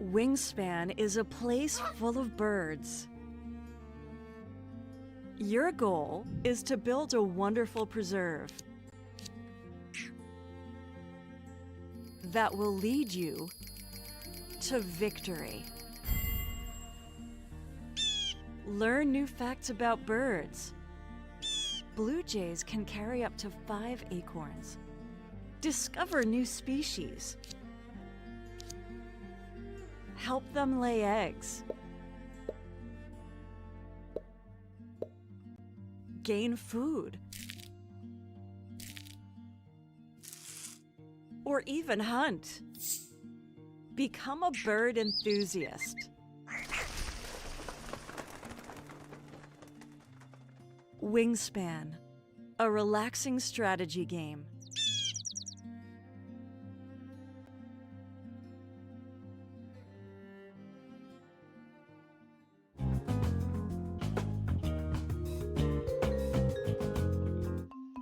Wingspan is a place full of birds. Your goal is to build a wonderful preserve that will lead you to victory. Learn new facts about birds. Blue jays can carry up to 5 acorns. Discover new species. Help them lay eggs. Gain food. Or even hunt. Become a bird enthusiast. Wingspan, a relaxing strategy game.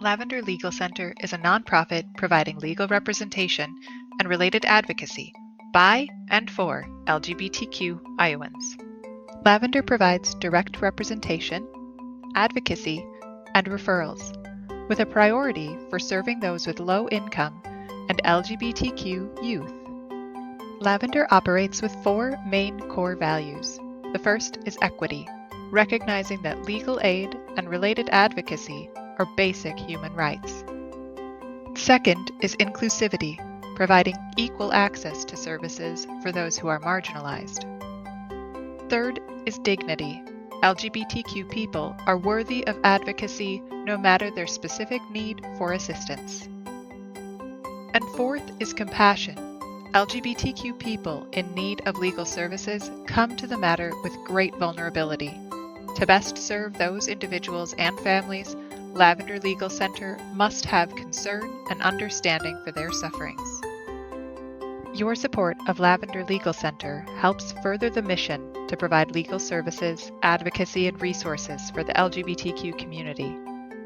Lavender Legal Center is a nonprofit providing legal representation and related advocacy by and for LGBTQ Iowans. Lavender provides direct representation, advocacy, and referrals, with a priority for serving those with low income and LGBTQ youth. Lavender operates with 4 main core values. The first is equity, recognizing that legal aid and related advocacy are basic human rights. Second is inclusivity, providing equal access to services for those who are marginalized. Third is dignity. LGBTQ people are worthy of advocacy no matter their specific need for assistance. And fourth is compassion. LGBTQ people in need of legal services come to the matter with great vulnerability. To best serve those individuals and families, Lavender Legal Center must have concern and understanding for their sufferings. Your support of Lavender Legal Center helps further the mission to provide legal services, advocacy, and resources for the LGBTQ community.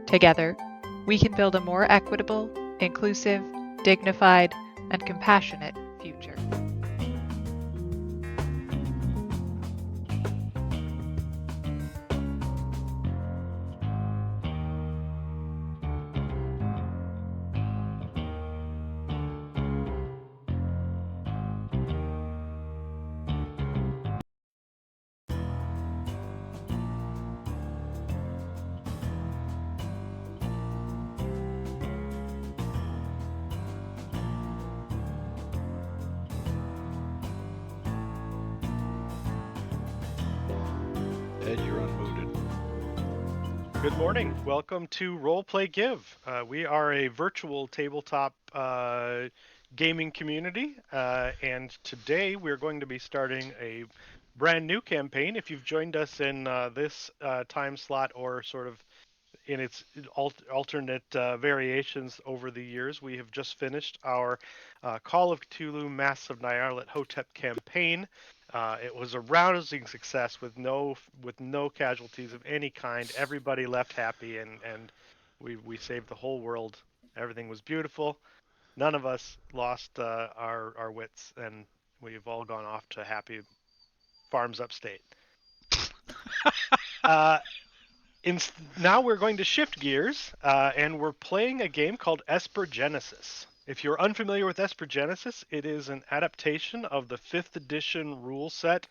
Together, we can build a more equitable, inclusive, dignified, and compassionate future. Ed, you're unmuted. Good morning. Welcome to Roleplay Give. We are a virtual tabletop gaming community, and today we're going to be starting a brand new campaign. If you've joined us in this time slot or sort of in its alternate variations over the years, we have just finished our Call of Cthulhu Masks of Nyarlathotep Hotep campaign. It was a rousing success with no casualties of any kind. Everybody left happy, and we saved the whole world. Everything was beautiful. None of us lost our wits, and we've all gone off to happy farms upstate. Uh, Now we're going to shift gears, and we're playing a game called Esper Genesis. If you're unfamiliar with Esper Genesis, it is an adaptation of the 5th edition rule set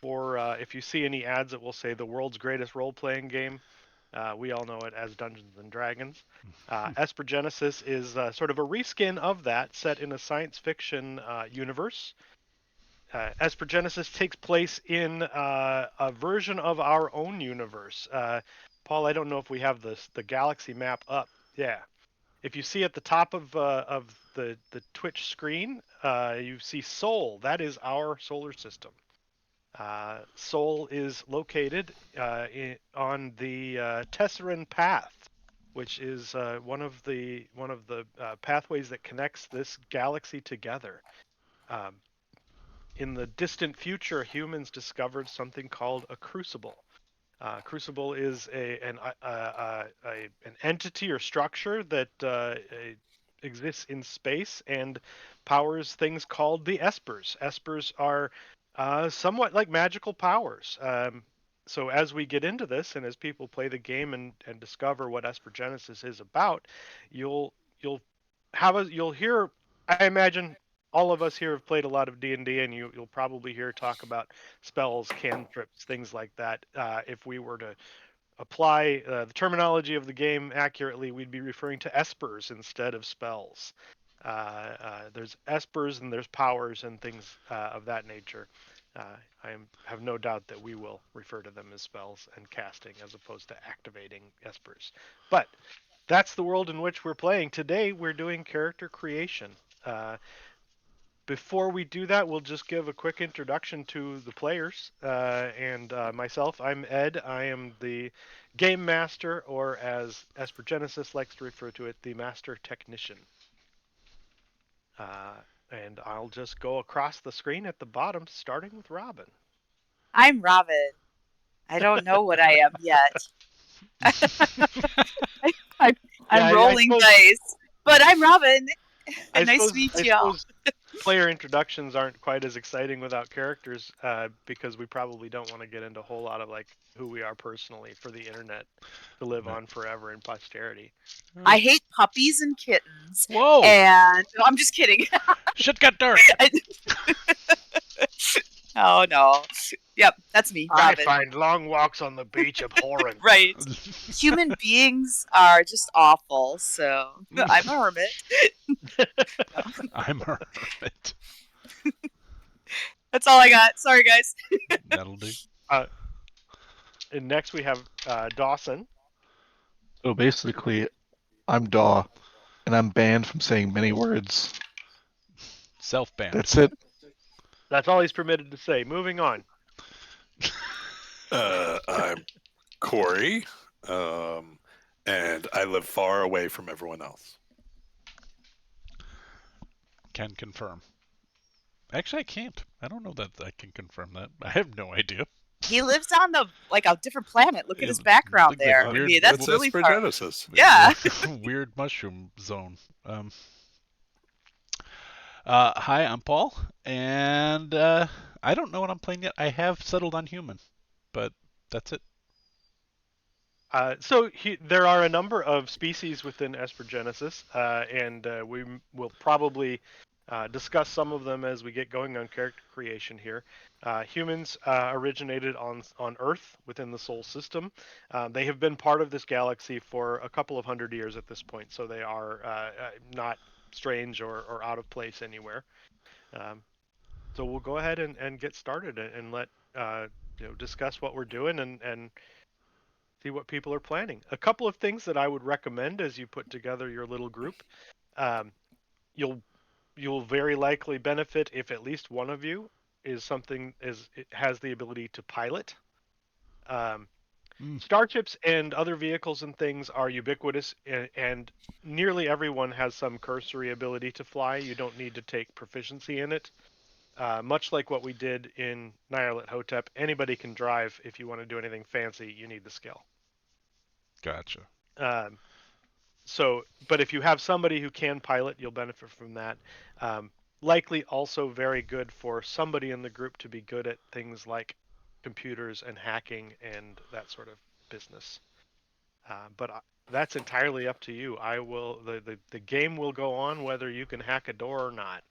for, if you see any ads, it will say the world's greatest role-playing game. We all know it as Dungeons and Dragons. Esper Genesis is sort of a reskin of that, set in a science fiction universe. Esper Genesis takes place in a version of our own universe. Paul, I don't know if we have the galaxy map up. Yeah. If you see at the top of the Twitch screen, you see Sol. That is our solar system. Sol is located on the Tesseran Path, which is one of the pathways that connects this galaxy together. Um, in the distant future, humans discovered something called a crucible. Crucible is an entity or structure that exists in space and powers things called the Espers. Espers are Somewhat like magical powers. So as we get into this, and as people play the game and discover what Esper Genesis is about, you'll you'll hear. I imagine all of us here have played a lot of D&D, and you'll probably hear talk about spells, cantrips, things like that. If we were to apply the terminology of the game accurately, we'd be referring to espers instead of spells. There's espers and there's powers and things of that nature. Have no doubt that we will refer to them as spells and casting as opposed to activating espers. But that's the world in which we're playing. Today we're doing character creation. Uh, Before we do that, we'll just give a quick introduction to the players and myself. I'm Ed. I am the game master, or as Esper Genesis likes to refer to it, the master technician. Uh, and I'll just go across the screen at the bottom, starting with Robin. I'm Robin. I don't know what I am yet. I'm Yeah, rolling dice, but I'm Robin. Nice to meet I y'all. suppose player introductions aren't quite as exciting without characters because we probably don't want to get into a whole lot of like who we are personally for the internet to live on forever in posterity. I hate puppies and kittens. Whoa! And no, I'm just kidding. Shit got dark. Oh no. Yep, that's me, Robin. I find long walks on the beach abhorrent. Right. Human beings are just awful, so I'm a hermit. I'm a hermit. That's all I got. Sorry, guys. That'll do. And next we have Dawson. So basically, I'm Daw, and I'm banned from saying many words. Self-banned. That's it. That's all he's permitted to say. Moving on. I'm Corey, and I live far away from everyone else. Can confirm. Actually, I can't. I don't know that I can confirm that. I have no idea. He lives on a different planet. Look at his background Look at there. weird- I mean, that's That's really Esper far. Genesis. Yeah. Weird mushroom zone. Hi, I'm Paul, and I don't know what I'm playing yet. I have settled on human, but that's it. There are a number of species within Esper Genesis, and we will probably discuss some of them as we get going on character creation here. Humans originated on Earth within the Sol system. They have been part of this galaxy for a couple of hundred years at this point, so they are not strange or out of place anywhere. So we'll go ahead and get started and let discuss what we're doing and see what people are planning. A couple of things that I would recommend as you put together your little group. You'll very likely benefit if at least one of you has the ability to pilot. Starships and other vehicles and things are ubiquitous, and nearly everyone has some cursory ability to fly. You don't need to take proficiency in it. Much like what we did in Nyarlathotep, Hotep, anybody can drive. If you want to do anything fancy, you need the skill. Gotcha. But if you have somebody who can pilot, you'll benefit from that. Likely also very good for somebody in the group to be good at things like computers and hacking and that sort of business. But that's entirely up to you. The game will go on whether you can hack a door or not.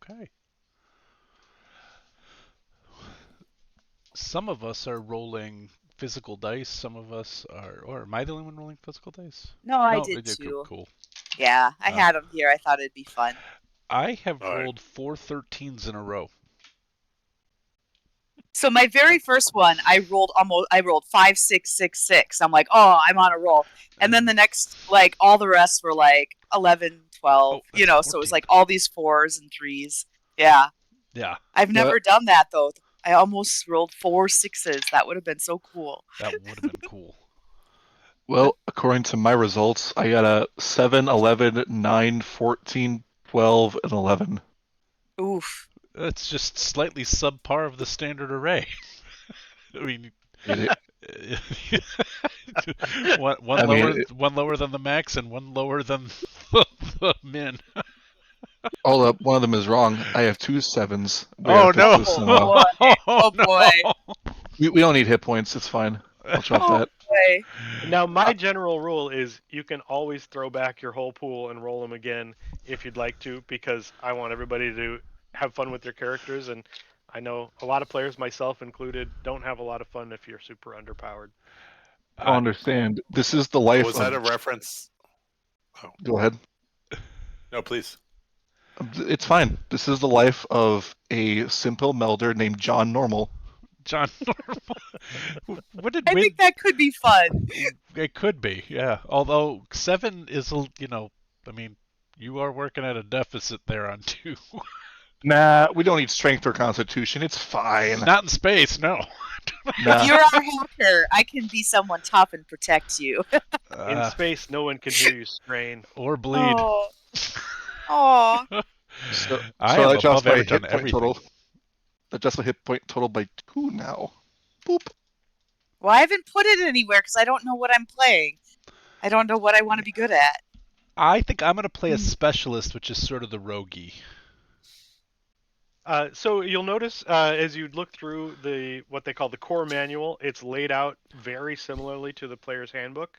Okay. Some of us are rolling physical dice. Some of us are, or am I the only one rolling physical dice? No, I did too. Cool. Yeah, I had them here. I thought it'd be fun. I have All right. rolled 4 13s in a row. So my very first one, I rolled 5, 6, 6, 6. I'm like, oh, I'm on a roll. And then the next, like, all the rest were like 11, 12, Oh, that's so it was 14. like all these 4s and 3s. Yeah. Yeah, I've never done that, though. I almost rolled 4 6s. That would have been so cool. that would have been cool. Well, according to my results, I got a 7, 11, 9, 14, 12, and 11. Oof. That's just slightly subpar of the standard array. I mean, one lower than the max and one lower than the min. Hold up, one of them is wrong. I have 2 7s. We Oh have to no! put some, boy. Oh, no! boy. we don't need hit points. It's fine. I'll drop Oh that. boy. Now, my general rule is you can always throw back your whole pool and roll them again if you'd like to, because I want everybody to have fun with their characters. And I know a lot of players, myself included, don't have a lot of fun if you're super underpowered. I don't understand. This is the life Was that a of. reference? Oh, Go ahead. no, please. It's fine. This is the life of a simple melder named John Normal. John Normal. What did I Win? think that could be fun. It could be, yeah. Although 7 is, I mean, you are working at a deficit there on 2. Nah, we don't need strength or constitution. It's fine. Not in space, no. Nah. If you're our hacker, I can be someone tough and protect you. In space, no one can hear you strain. Or bleed. Oh. Oh. So I am I adjust above my average hit on point everything. total. Adjust my hit point total by 2 now. Boop. Well, I haven't put it anywhere because I don't know what I'm playing. I don't know what I want to be good at. I think I'm going to play a specialist, which is sort of the roguey. So you'll notice as you look through what they call the core manual, it's laid out very similarly to the player's handbook.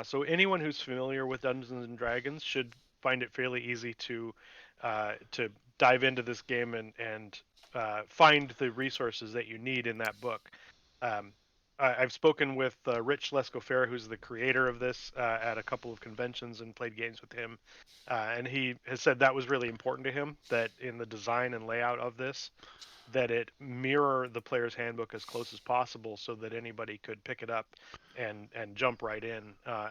So anyone who's familiar with Dungeons and Dragons should find it fairly easy to dive into this game and find the resources that you need in that book. I've spoken with Rich Lescofer, who's the creator of this, at a couple of conventions and played games with him. And he has said that was really important to him, that in the design and layout of this, that it mirror the player's handbook as close as possible so that anybody could pick it up and jump right in,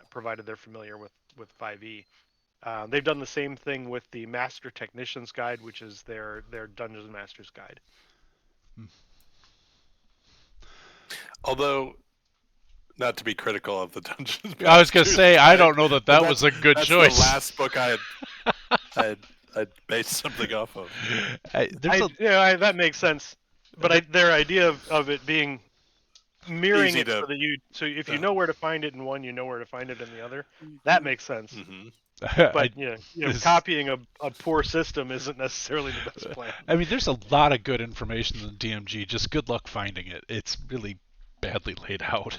provided they're familiar with 5e. They've done the same thing with the Master Technician's Guide, which is their Dungeons Master's Guide. Although, not to be critical of the Dungeons. I was going to say, I don't know that but was a good that's choice. the last book I had based something off of. That makes sense. But their idea of it being mirroring Easy it to- so if you know where to find it in one, you know where to find it in the other. Mm-hmm. That makes sense. Mm-hmm. But copying a poor system isn't necessarily the best plan. I mean, there's a lot of good information in DMG. Just good luck finding it. It's really badly laid out.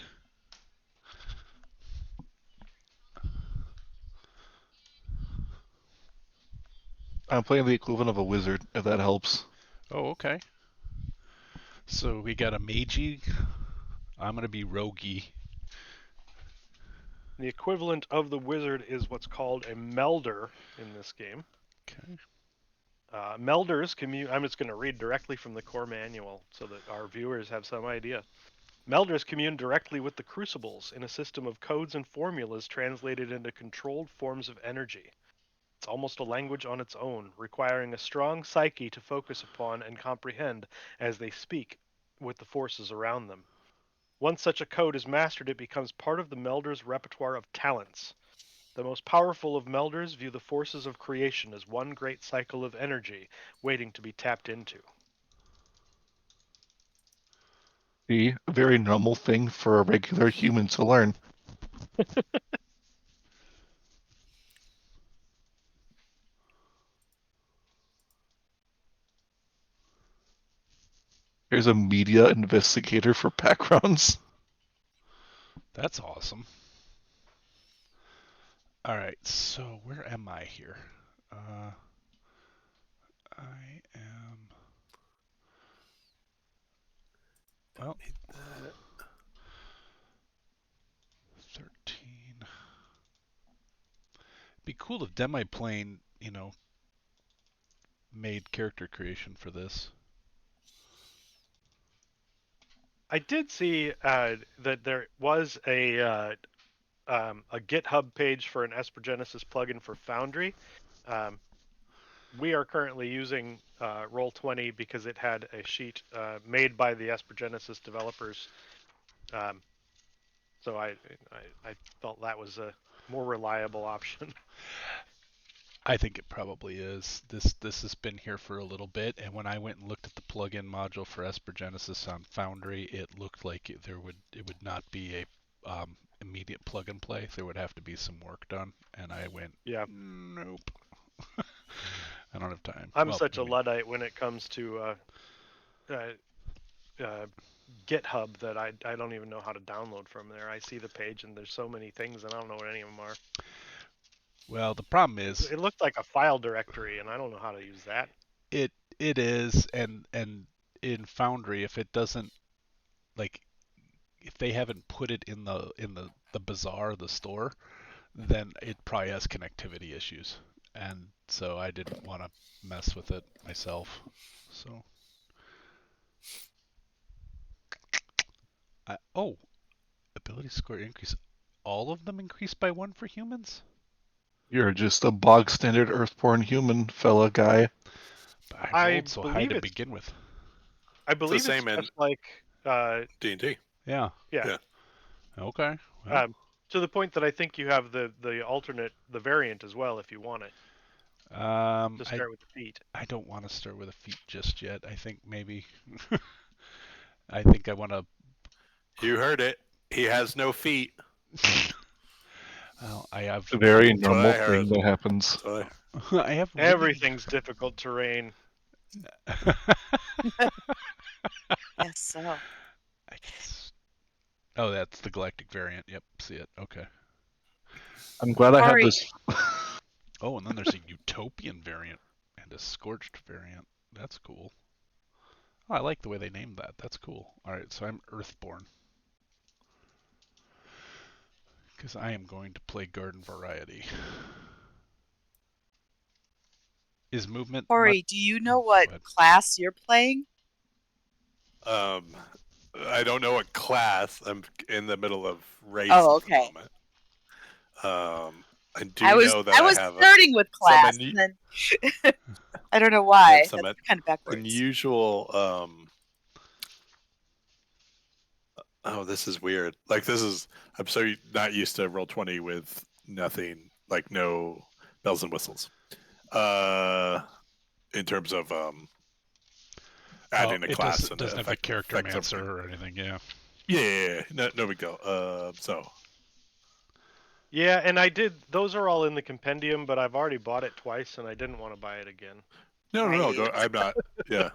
I'm playing the equivalent of a wizard, if that helps. Oh, okay. So we got a magey. I'm going to be roguey. The equivalent of the wizard is what's called a melder in this game. Okay. Melders I'm just going to read directly from the core manual so that our viewers have some idea. Melders commune directly with the crucibles in a system of codes and formulas translated into controlled forms of energy. It's almost a language on its own, requiring a strong psyche to focus upon and comprehend as they speak with the forces around them. Once such a code is mastered, it becomes part of the Melder's repertoire of talents. The most powerful of Melders view the forces of creation as one great cycle of energy waiting to be tapped into. A very normal thing for a regular human to learn. Here's a media investigator for backgrounds. That's awesome. All right, so where am I here? I am. Well, 13. Be cool if Demiplane, made character creation for this. I did see that there was a GitHub page for an Esper Genesis plugin for Foundry. We are currently using Roll20 because it had a sheet made by the Esper Genesis developers. So I felt that was a more reliable option. I think it probably is. This has been here for a little bit, and when I went and looked at the plugin module for Esper Genesis on Foundry, it looked like it would not be a immediate plug and play. There would have to be some work done, and I went, Yeah. nope. I don't have time. I'm Well, such I a mean, Luddite when it comes to GitHub that I don't even know how to download from there. I see the page and there's so many things and I don't know what any of them are. well, the problem is It looked like a file directory and I don't know how to use that. it is, and in Foundry, if it doesn't, like, if they haven't put it in the bazaar, the store, then it probably has connectivity issues, and so I didn't want to mess with it myself. So, oh, ability score increase. All of them increased by 1 for humans? You're just a bog standard Earthborn human fella guy. But I I rolled so high believe to it's begin with. it's same in just like D&D. Yeah. yeah. Yeah. Okay. Well, To the point that I think you have the variant as well if you want it. To start with the feet. I don't want to start with a feat just yet. I think maybe I think I want to. You heard it. He has no feet. Well, I have It's a very That's what normal I heard. thing that happens. So I have really... Everything's difficult terrain. Yes, so. I guess. Oh, that's the galactic variant. Yep, see it. Okay. I'm glad I have Sorry. this. Oh, and then there's a utopian variant and a scorched variant. That's cool. Oh, I like the way they named that. That's cool. All right, so I'm Earthborn. Because I am going to play Garden Variety. Is movement... Corey, do you know Go what ahead. class you're playing? I don't know what class. I'm in the middle of race Oh, at the okay. moment. I do I was know that I was have starting with class, unu- and then I don't know why. some That's kind of backwards. unusual. Oh, this is weird. Like I'm so not used to Roll20 with nothing, like no bells and whistles. In terms of adding a it class and doesn't have the character affect mancer everything. or anything, yeah. Yeah, no big deal. Yeah, and those are all in the compendium, but I've already bought it twice and I didn't want to buy it again. No, Right. I'm not. Yeah,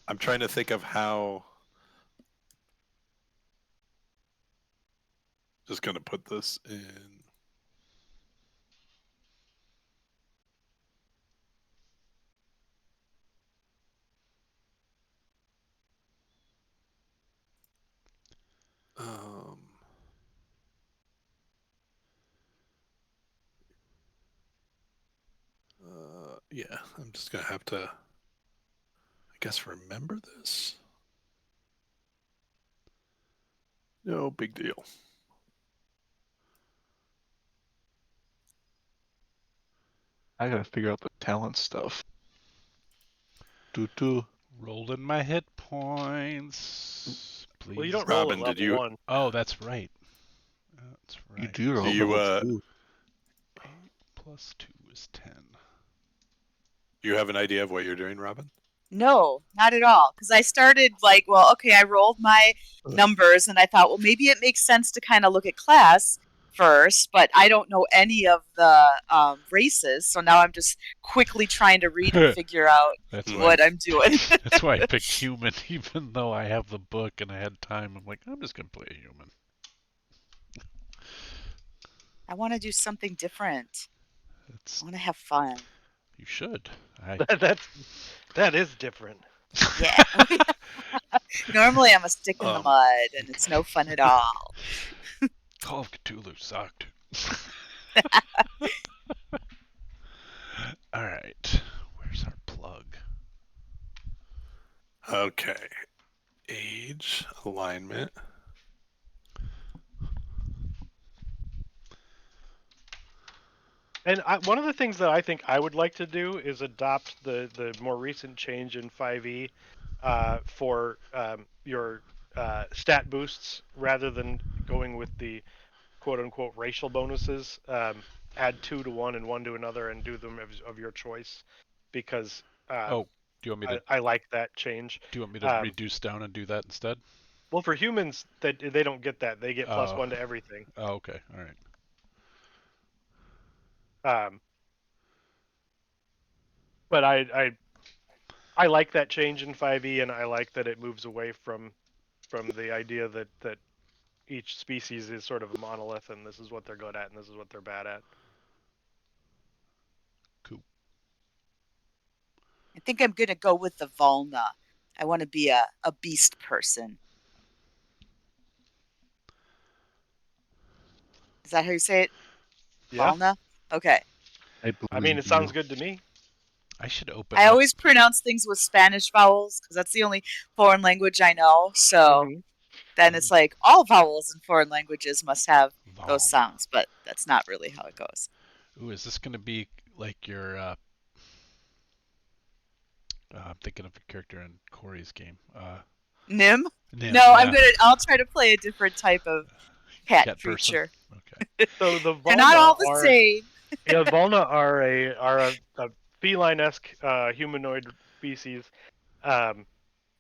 I'm trying to think of how. Just gonna put this in. Yeah, I'm just gonna have to, I guess, remember this. No big deal. I gotta figure out the talent stuff. Do. Rolled in my hit points. Please. Well, you don't roll at Robin, did level you? 1. Oh, that's right. That's right. You do roll Do you, level 2. 8 plus 2 is 10. You have an idea of what you're doing, Robin? No, not at all. Because I started like, well, okay, I rolled my numbers, and I thought, well, maybe it makes sense to kind of look at class first, but I don't know any of the races, so now I'm just quickly trying to read and figure out That's what I'm doing. That's why I picked human, even though I have the book and I had time. I'm like, I'm just gonna play a human. I want to do something different. It's, I want to have fun. you should. That is different. Yeah. Normally I'm a stick in the mud, and it's no fun at all. Call of Cthulhu sucked. All right, where's our plug? Okay. Age, alignment. And one of the things that I think I would like to do is adopt the more recent change in 5e for your stat boosts rather than going with the quote unquote racial bonuses. Add 2 to one and 1 to another and do them of your choice because Do you want me to? I like that change. Do you want me to reduce down and do that instead? Well, for humans, that they don't get that. They get plus 1 to everything. Oh, okay. All right. But I like that change in 5e, and I like that it moves away from the idea that each species is sort of a monolith, and this is what they're good at, and this is what they're bad at. Cool. I think I'm gonna go with the Volna. I want to be a beast person. Is that how you say it? Yeah, Volna? Okay. I mean, it sounds good to me. I should open I up. always pronounce things with Spanish vowels because that's the only foreign language I know. So Mhm. then it's like all vowels in foreign languages must have those Valna. sounds, but that's not really how it goes. Ooh, is this going to be like your? I'm thinking of a character in Corey's game. Nim? Nim. No, Yeah. I'll try to play a different type of cat Cat person. creature. Okay. So the They're not all Volna the are same. Volna are a feline-esque humanoid species. Um,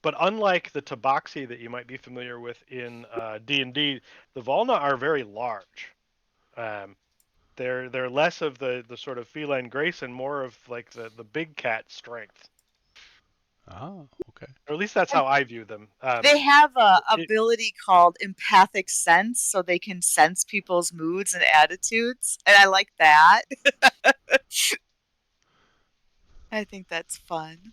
but unlike the Tabaxi that you might be familiar with in D&D, the Volna are very large. Um, they're less of the sort of feline grace and more of like the big cat strength. Oh, okay. Or at least that's how I view them. They have a It, ability called empathic sense, so they can sense people's moods and attitudes, and I like that. I think that's fun.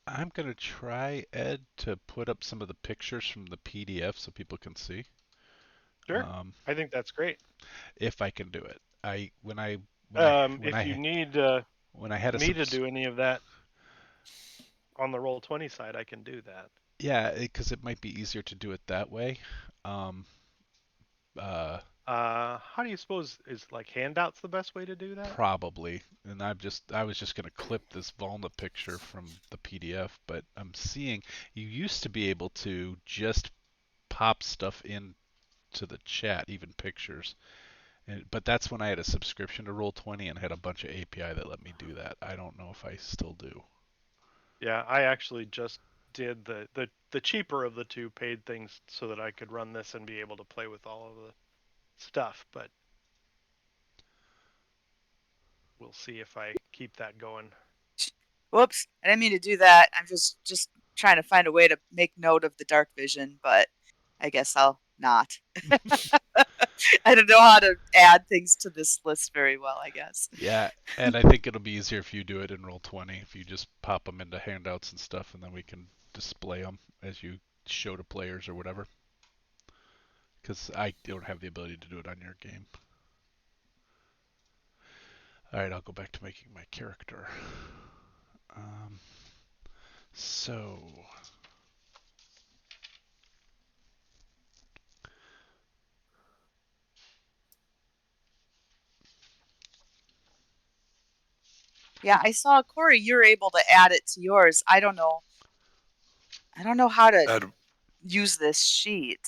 I'm gonna try, Ed, to put up some of the pictures from the PDF so people can see. sure, Um, I think that's great. if I can do it. I when I when I when If you I need when I had a me to subs do any of that on the Roll20 side, I can do that. yeah, because it might be easier to do it that way. Um, uh, How do you suppose is like handouts the best way to do that? Probably. And I was just gonna clip this Volna picture from the PDF, but I'm seeing you used to be able to just pop stuff into the chat, even pictures. But that's when I had a subscription to Roll20 and had a bunch of API that let me do that. I don't know if I still do. Yeah, I actually just did the cheaper of the two paid things so that I could run this and be able to play with all of the stuff, but we'll see if I keep that going. Whoops, I didn't mean to do that. I'm just trying to find a way to make note of the dark vision, but I guess I'll not. I don't know how to add things to this list very well, I guess. Yeah, and I think it'll be easier if you do it in Roll20, if you just pop them into handouts and stuff, and then we can display them as you show to players or whatever. Because I don't have the ability to do it on your game. Alright, I'll go back to making my character. Um, so, Yeah, I saw Corey, you're able to add it to yours. I don't know. I don't know how to Ed, use this sheet,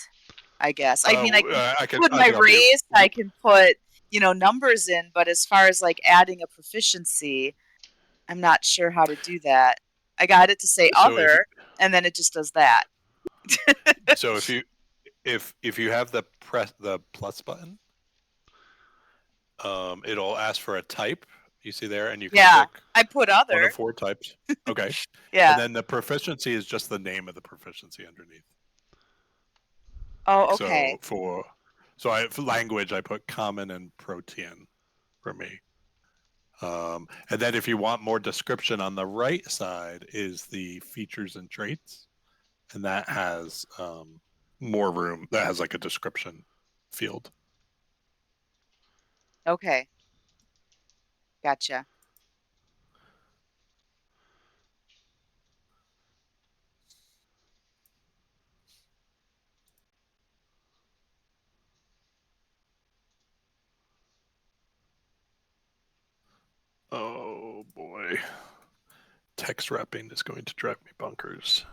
I guess. I mean, I can I can put I my can help you. race, I can put, numbers in, but as far as like adding a proficiency, I'm not sure how to do that. I got it to say So if other, and then it just does that. so if you have the plus button, it'll ask for a type. You see there, and you can Yeah, pick I put one other. of 4 types. Okay, and Yeah. then the proficiency is just the name of the proficiency underneath. Like Oh, so okay. for language, I put common and protean for me. And then if you want more description on the right side is the features and traits, and that has more room. That has like a description field. Okay. Gotcha. Oh boy, text wrapping is going to drive me bonkers.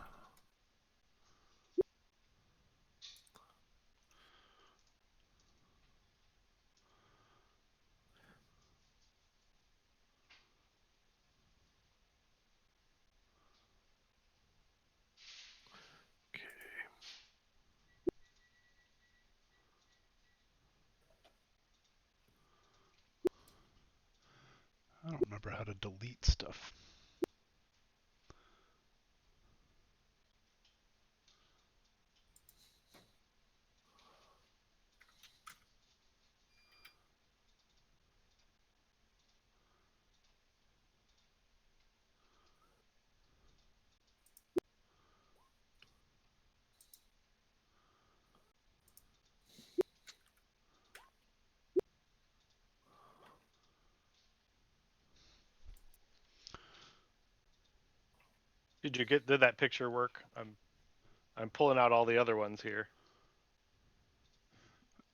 remember how to delete stuff. Did that picture work? I'm pulling out all the other ones here.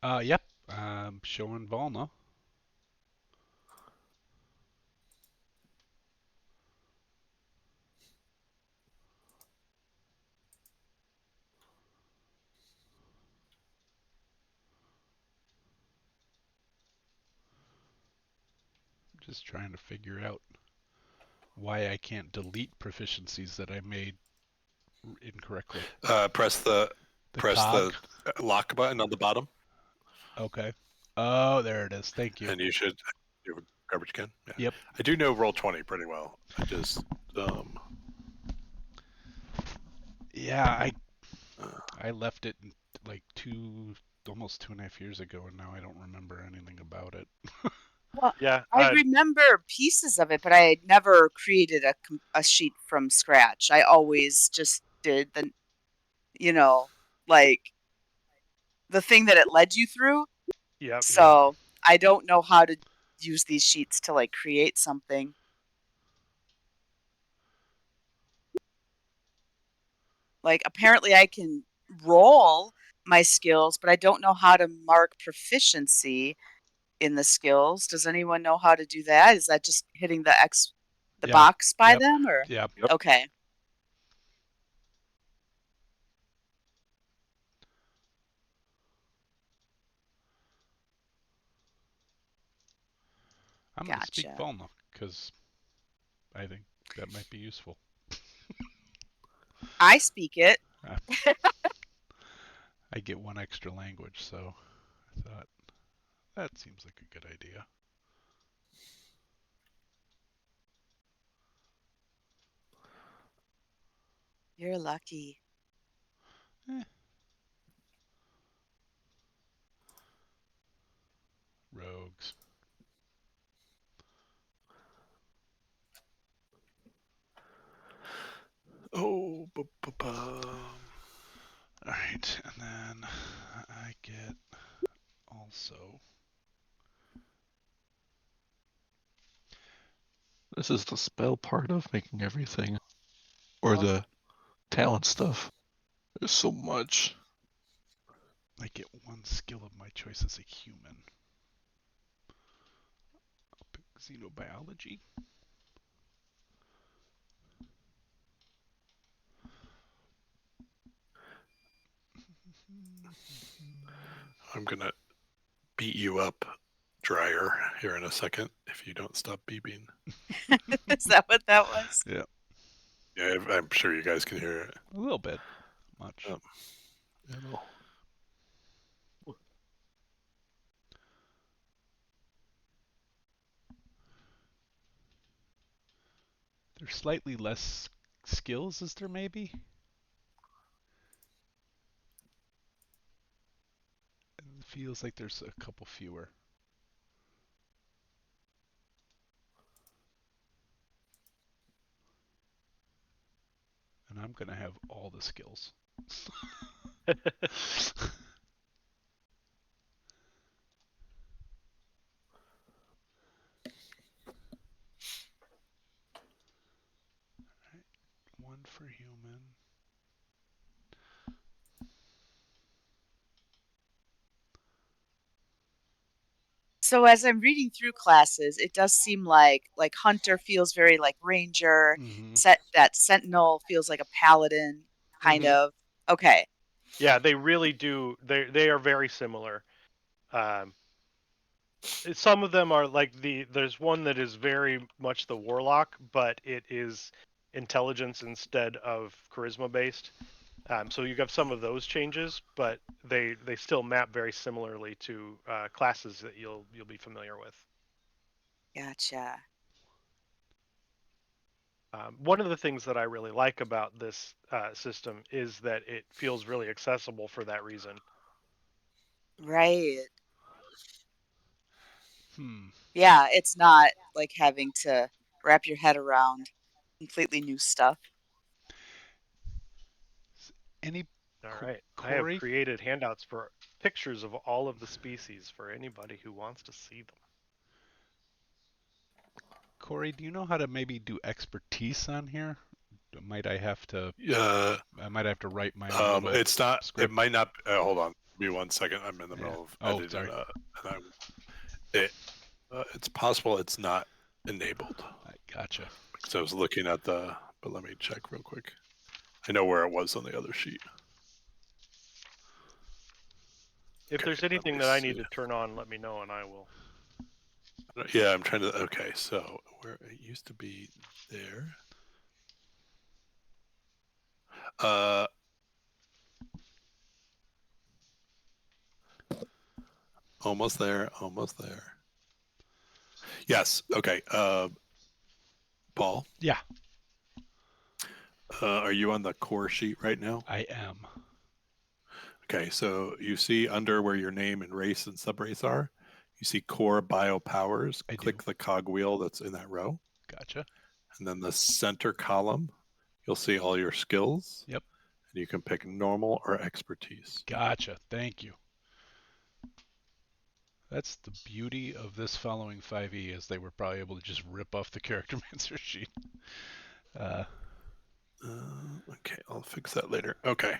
Yep. Showing Volna. Just trying to figure out why I can't delete proficiencies that I made incorrectly. Press the cog. lock button on the bottom, Okay. Oh, there it is. Thank you. and you should. You have a garbage can. Yeah. Yep. I do know Roll20 pretty well. I just Yeah, uh, I left it like almost 2.5 years ago, and now I don't remember anything about it. Well, Yeah, I remember pieces of it, but I had never created a sheet from scratch. I always just did the, like the thing that it led you through. yeah. So I don't know how to use these sheets to like create something. Like apparently I can roll my skills, but I don't know how to mark proficiency in the skills. Does anyone know how to do that? Is that just hitting the Yeah. box by Yep. them or? Yep. Okay. I'm going to speak Gotcha. Volna because I think that might be useful. I speak it. I get one extra language, so I thought that seems like a good idea. You're lucky. Rogues. oh. All right, and then I get also. This is the spell part of making everything, or Oh. the talent stuff. There's so much. I get one skill of my choice as a human. I'll pick xenobiology. I'm gonna beat you up, Dryer, here in a second if you don't stop beeping. Is that what that was? Yeah. Yeah, I'm sure you guys can hear it. A little bit. Much. There's slightly less skills, is there maybe? It feels like there's a couple fewer. And I'm going to have all the skills. Right. One for human. So as I'm reading through classes, it does seem like Hunter feels very like Ranger, Mm-hmm. that Sentinel feels like a Paladin, kind Mhm. of. Okay. Yeah, they really do. They are very similar. Um, some of them are like there's one that is very much the warlock, but it is intelligence instead of charisma based. So you have some of those changes, but they still map very similarly to classes that you'll be familiar with. Gotcha. One of the things that I really like about this system is that it feels really accessible for that reason. Right. Hmm. Yeah, it's not like having to wrap your head around completely new stuff. Any All right. I have Corey? created handouts for pictures of all of the species for anybody who wants to see them. Corey, do you know how to maybe do expertise on here? Might I have to? Uh, I might have to write my own little it's not. It script. might not. Hold on. Give me 1 second. I'm in the Yeah. middle of Oh, editing. sorry. It's possible it's not enabled I gotcha. because I was looking at the. But let me check real quick. I know where it was on the other sheet. If Okay, there's let anything me that I see. need to turn on, let me know and I will. Yeah, I'm trying to. Okay, so where it used to be there. Almost there. Almost there. Yes. Okay. Paul. Yeah, Are you on the core sheet right now? I am. Okay, so you see under where your name and race and subrace are, you see core bio powers. I Click do. the cogwheel that's in that row. Gotcha. And then the center column, you'll see all your skills. Yep. And you can pick normal or expertise. Gotcha. Thank you. That's the beauty of this following 5e, is they were probably able to just rip off the character mancer sheet. Okay, I'll fix that later. Okay.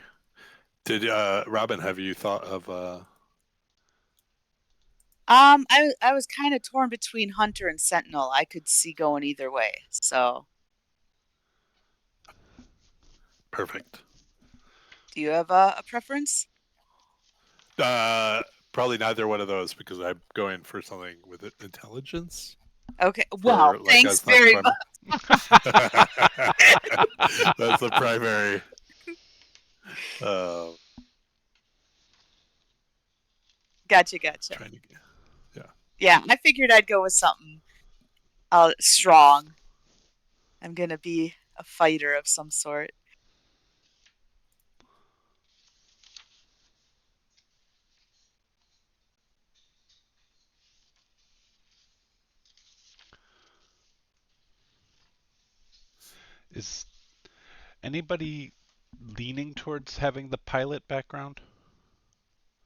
Did Robin, have you thought of I was kind of torn between Hunter and Sentinel. I could see going either way. So, perfect? do you have a preference? Probably neither one of those because I'm going for something with intelligence. Okay. Wow. Like Thanks that's not very much. That's the primary. Gotcha. Trying to, yeah. Yeah, I figured I'd go with something strong. I'm gonna be a fighter of some sort. Is anybody leaning towards having the pilot background?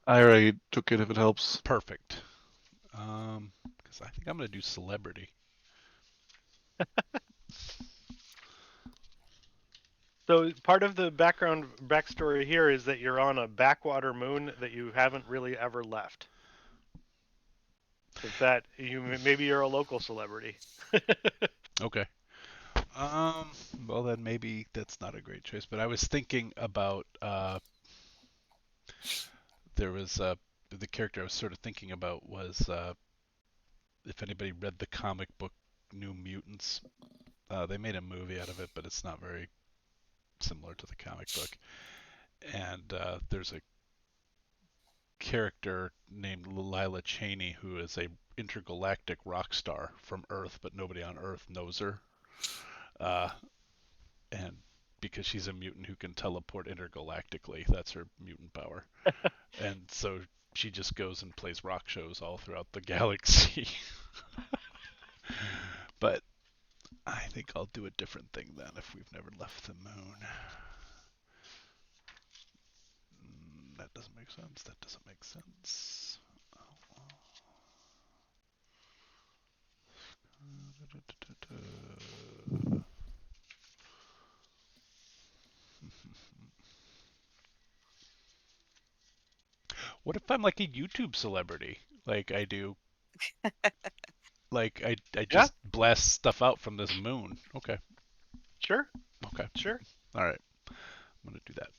I already took it if it helps. Perfect. Because I think I'm going to do celebrity. So part of the backstory here is that you're on a backwater moon that you haven't really ever left. If that maybe you're a local celebrity. Okay. Well then maybe that's not a great choice, but I was thinking about there was the character I was sort of thinking about was if anybody read the comic book New Mutants. They made a movie out of it, but it's not very similar to the comic book. And there's a character named Lila Cheney who is a intergalactic rock star from Earth, but nobody on Earth knows her. And because she's a mutant who can teleport intergalactically, that's her mutant power. And so she just goes and plays rock shows all throughout the galaxy. But I think I'll do a different thing then if we've never left the moon. That doesn't make sense. That doesn't make sense. What if I'm like a YouTube celebrity? Like I do. Like I just blast stuff out from this moon. Okay. Sure. Okay. Sure. All right. I'm gonna do that.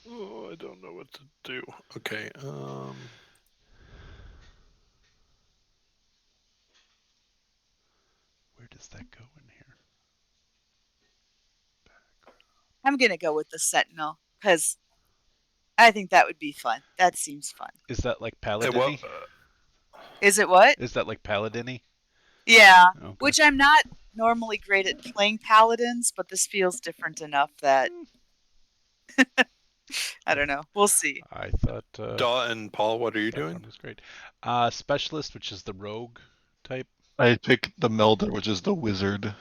Oh, I don't know what to do. Okay. Where does that go in here? I'm gonna go with the Sentinel because I think that would be fun. That seems fun. Is that like Hey, Paladin-y? Is it what? Is that like Paladin-y? Yeah. Okay. Which I'm not normally great at playing paladins, but this feels different enough that I don't know. We'll see. I thought Daw and Paul, what are you that doing? one was great. Specialist, which is the rogue type. I picked the Melder, which is the wizard.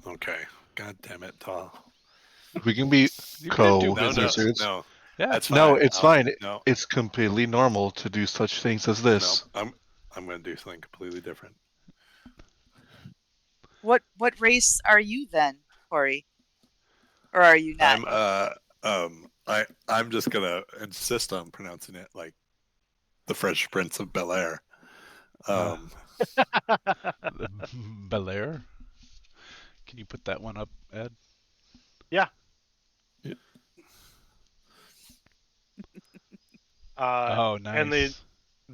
Okay. God damn it, Daw. We can be You could do No, wizards. no. Yeah, That's fine. No, it's fine. No, It's completely normal to do such things as this. no. I'm going to do something completely different. What race are you then, Corey? Or are you not? I'm just gonna insist on pronouncing it like the Fresh Prince of Bel Air. Belair. Can you put that one up, Ed? Yeah. Yeah. Oh, nice. And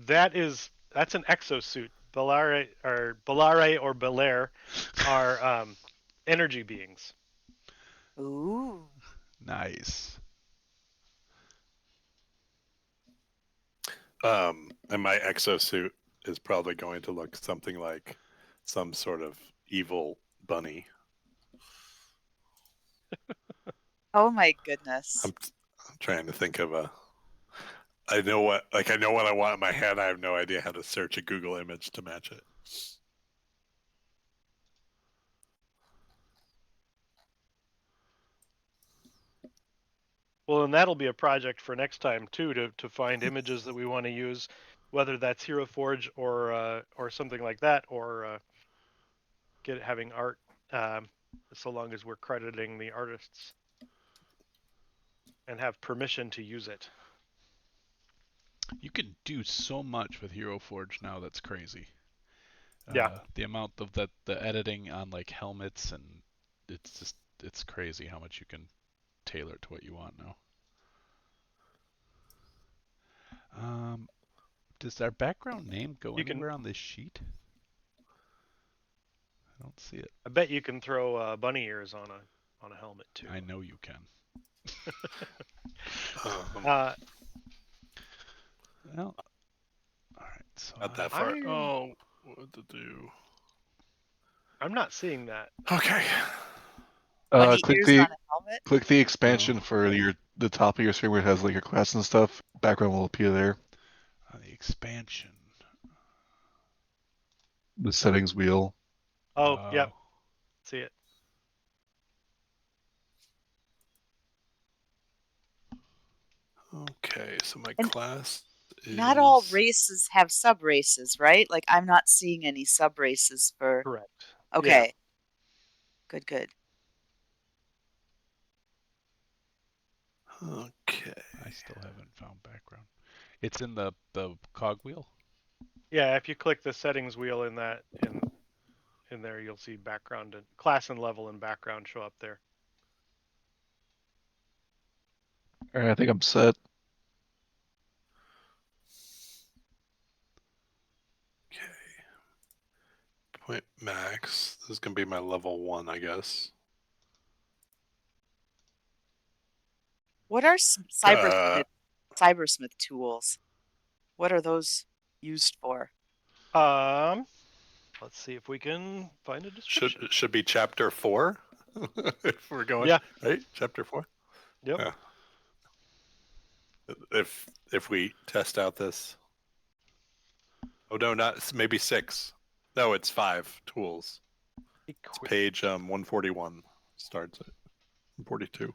that's an exosuit. Belare or Belair are energy beings. Ooh. Nice. And my exosuit is probably going to look something like some sort of evil bunny. Oh my goodness. I'm trying to think of a. I know what I want in my head. I have no idea how to search a Google image to match it. Well, and that'll be a project for next time too, to find images that we want to use, whether that's Hero Forge or something like that, or having art, so long as we're crediting the artists and have permission to use it. You can do so much with Hero Forge now. That's crazy. Yeah. The amount of the editing on like helmets, and it's crazy how much you can tailor it to what you want now. Does our background name go anywhere on this sheet? I don't see it. I bet you can throw bunny ears on a helmet too. I know you can. Well, all right. So Not that far. What to do? I'm not seeing that. Okay. Bunny Click ears the on a helmet? click the expansion for the top of your screen where it has like your class and stuff. Background will appear there. the expansion. The settings wheel. Oh, yep. See it. Okay, so my And class is not all races have sub races, right? Like I'm not seeing any sub races for. Correct. Okay. Yeah. Good. Okay. I still haven't found background. It's in the cogwheel. Yeah, if you click the settings wheel in there, you'll see background and class and level and background show up there. All right, I think I'm set. Okay. Point max. This is gonna be my level 1, I guess. What are cybersmith tools? What are those used for? Let's see if we can find a description. Should be chapter 4. If we're going right, chapter 4. Yep. Yeah. If we test out this. Oh no, not maybe 6. No, it's 5 tools. It's page 141 starts at 142.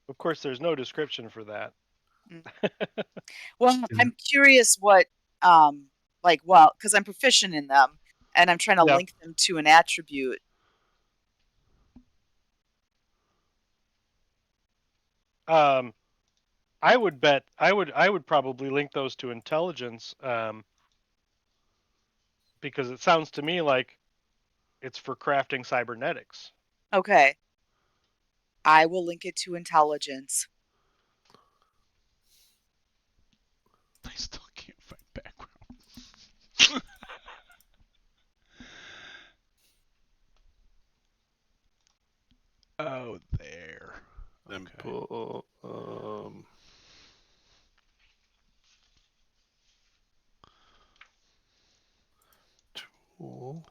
Of course, there's no description for that. Well, I'm curious what, because I'm proficient in them, and I'm trying to link them to an attribute. I would probably link those to intelligence, because it sounds to me like it's for crafting cybernetics. Okay. I will link it to intelligence. I still can't find background. Oh, there. Then Okay. pull roll.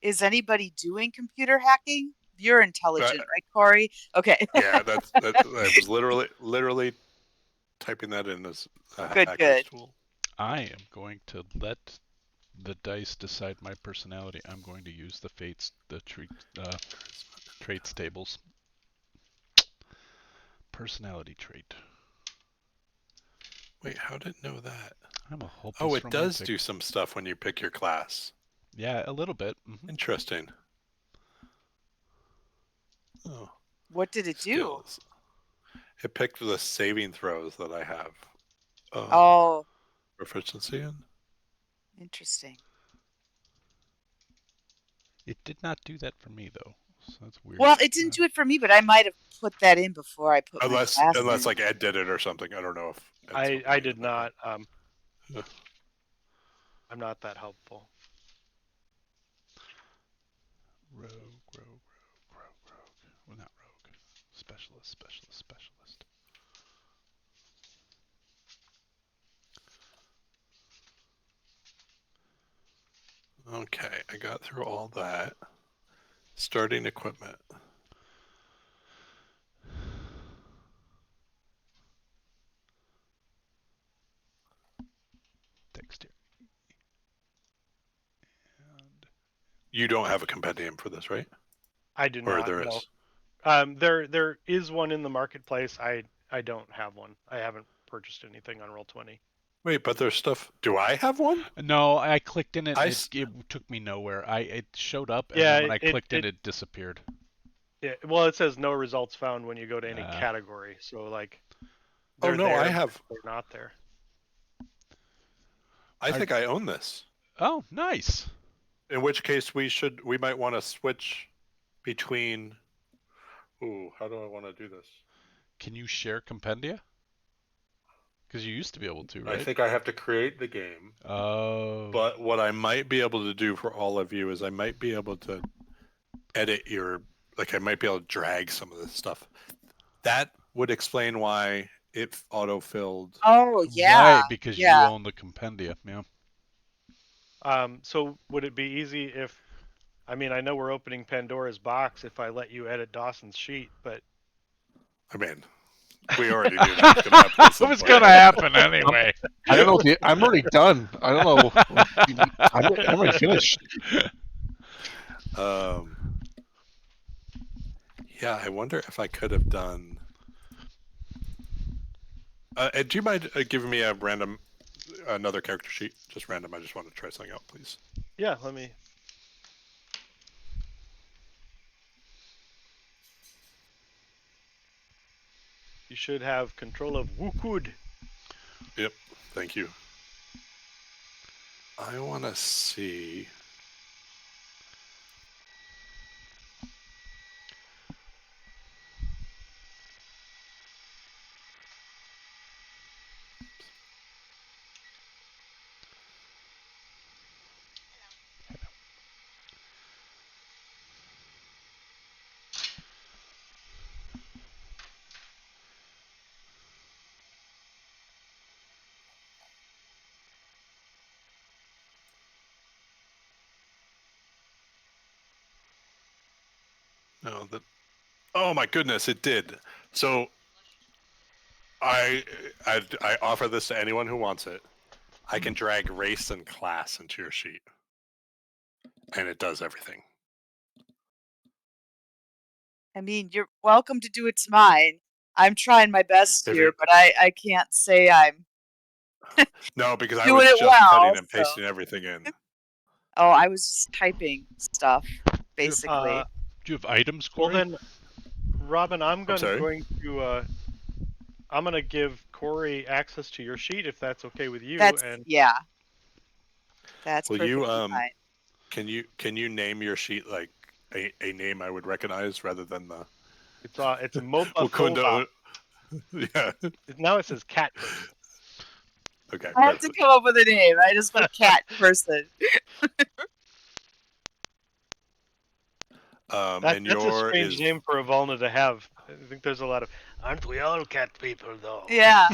Is anybody doing computer hacking? You're intelligent, right, Corey? Okay. Yeah, I was literally typing that in as a hacker's Good. tool. I am going to let the dice decide my personality. I'm going to use the traits tables. Personality trait. Wait, how did it know that? I'm a hopeless Oh, it romantic. does do some stuff when you pick your class. Yeah, a little bit. Mm-hmm. Interesting. Oh. What did it Skills. It picked the saving throws that I have. Oh, Proficiency in. interesting. It did not do that for me though, so that's weird. Well, it didn't do it for me, but I might have put that in before I put Unless my class in. like Ed did it or something. I don't know if I did not. I'm not that helpful. Rogue. Well, not rogue. Specialist. Okay, I got through all that. Starting equipment. Dexterity. And You don't have a compendium for this, right? I do Or not. there No. is. There is one in the marketplace. I don't have one. I haven't purchased anything on Roll20. Wait, but there's stuff. Do I have one? no, I clicked in it. I And s- it took me nowhere. It showed up, and Yeah, then when I clicked in, it disappeared. Yeah, well, it says no results found when you go to any category. So like, they're no, there, I have. they're not there. I think I own this. Oh, nice. In which case, we might want to switch between. Ooh, how do I want to do this? Can you share compendia? Because you used to be able to, right? I think I have to create the game. Oh. But what I might be able to do for all of you is I might be able to edit your. Like, I might be able to drag some of this stuff. That would explain why it auto-filled. Oh, yeah. Right, because you Yeah. own the compendia. Yeah. So would it be easy if, I mean, I know we're opening Pandora's box if I let you edit Dawson's sheet, but I mean, we already knew that was going to happen. It was going to happen anyway. I don't know. I'm already done. I don't know. I'm already finished. Yeah, I wonder if I could have done. Do you mind giving me another character sheet? Just random. I just want to try something out, please. Yeah, let me. You should have control of Wukud. Yep, thank you. I want to see. No, that. Oh my goodness, it did. So I offer this to anyone who wants it. I can drag race and class into your sheet, and it does everything. I mean, you're welcome to do it to mine. I'm trying my best here, but I can't say I'm No, because I doing was it just cutting well. and pasting everything in. Oh, I was just typing stuff, basically. Do you have items, Well Corey? then, Robin, I'm going sorry? to I'm going to give Corey access to your sheet if that's okay with you. That's And yeah. That's Will perfectly you fine. can you name your sheet like a name I would recognize rather than the it's Mopa Wakunda? Yeah. Now it says cat person. Okay. I have to come up with a name. I just put cat person. And That's a your strange is name for a Volna to have. I think there's a lot of. Aren't we all cat people, though? Yeah.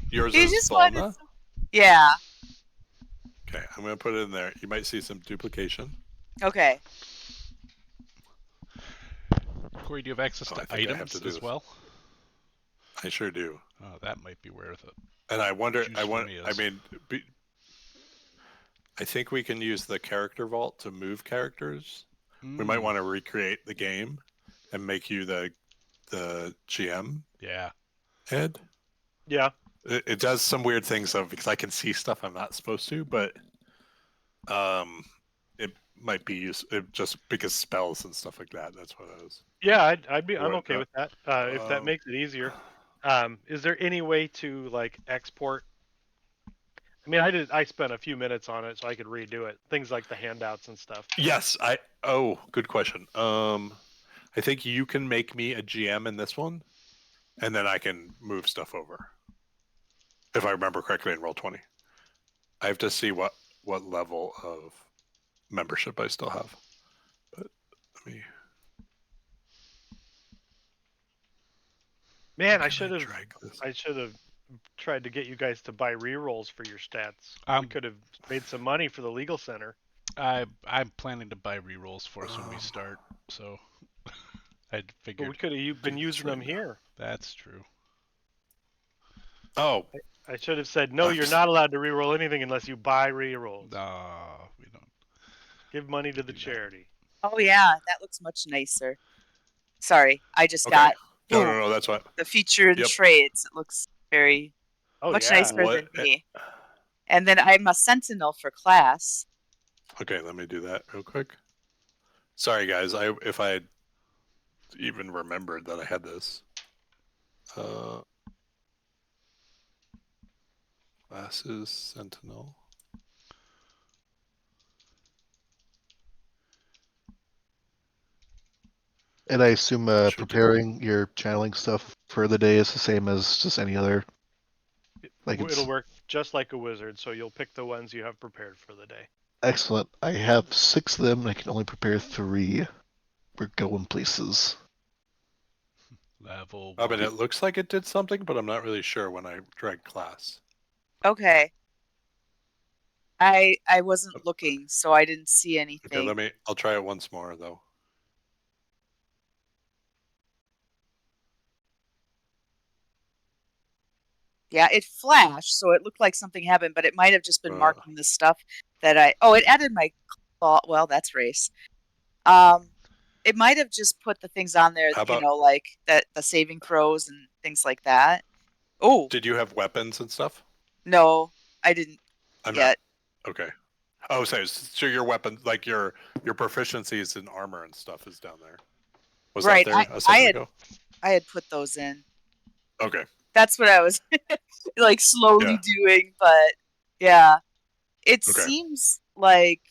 Yours He is just wanted Volna? some. Yeah. Okay, I'm going to put it in there. You might see some duplication. Okay. Corey, do you have access Oh, to I think I have to items do as this. well? I sure do. Oh, that might be where the And I wonder, juice for me is. I think we can use the character vault to move characters. We Mm, might want to recreate the game and make you the GM, yeah. Ed. Yeah. It does some weird things though, because I can see stuff I'm not supposed to, but it might be just because spells and stuff like that. That's what it is. Yeah, I'm What, okay with that. If that makes it easier. Is there any way to like export? I mean, I spent a few minutes on it, so I could redo it. Things like the handouts and stuff. Yes, good question. I think you can make me a GM in this one, and then I can move stuff over. If I remember correctly in Roll20. I have to see what level of membership I still have. But let me. Man, How I can should have drag this? tried to get you guys to buy rerolls for your stats. We could have made some money for the legal center. I'm planning to buy rerolls for us when we start, so I But figured we could have been do this using right them now. here. that's true. Oh, I should have said, no, you're not allowed to reroll anything unless you buy rerolls. We don't. Give money to the do that. charity. Oh yeah, that looks much nicer. Sorry, I just okay. got No, that's what. the featured Yep. trades. It looks very Oh much yeah. nicer than me. And then I'm a sentinel for class. Okay, let me do that real quick. Sorry, guys. If I had even remembered that I had this. Glasses, Sentinel. And I assume Should do. preparing your channeling stuff for the day is the same as just any other. It'll work just like a wizard, so you'll pick the ones you have prepared for the day. Excellent. I have 6 of them, and I can only prepare 3. We're going places. Level I 1. mean, it looks like it did something, but I'm not really sure when I drag class. Okay. I wasn't looking, so I didn't see anything. Okay, I'll try it once more though. Yeah, it flashed, so it looked like something happened, but it might have just been marking the stuff that it added my well, that's race. It might have just put the things on there, like that the saving throws and things like that. Oh. Did you have weapons and stuff? No, I didn't yet. Okay. Oh, so your weapon, like your proficiencies in armor and stuff, is down there. Was right. that there a second ago? I had put those in. Okay. That's what I was like slowly doing, but yeah, it seems like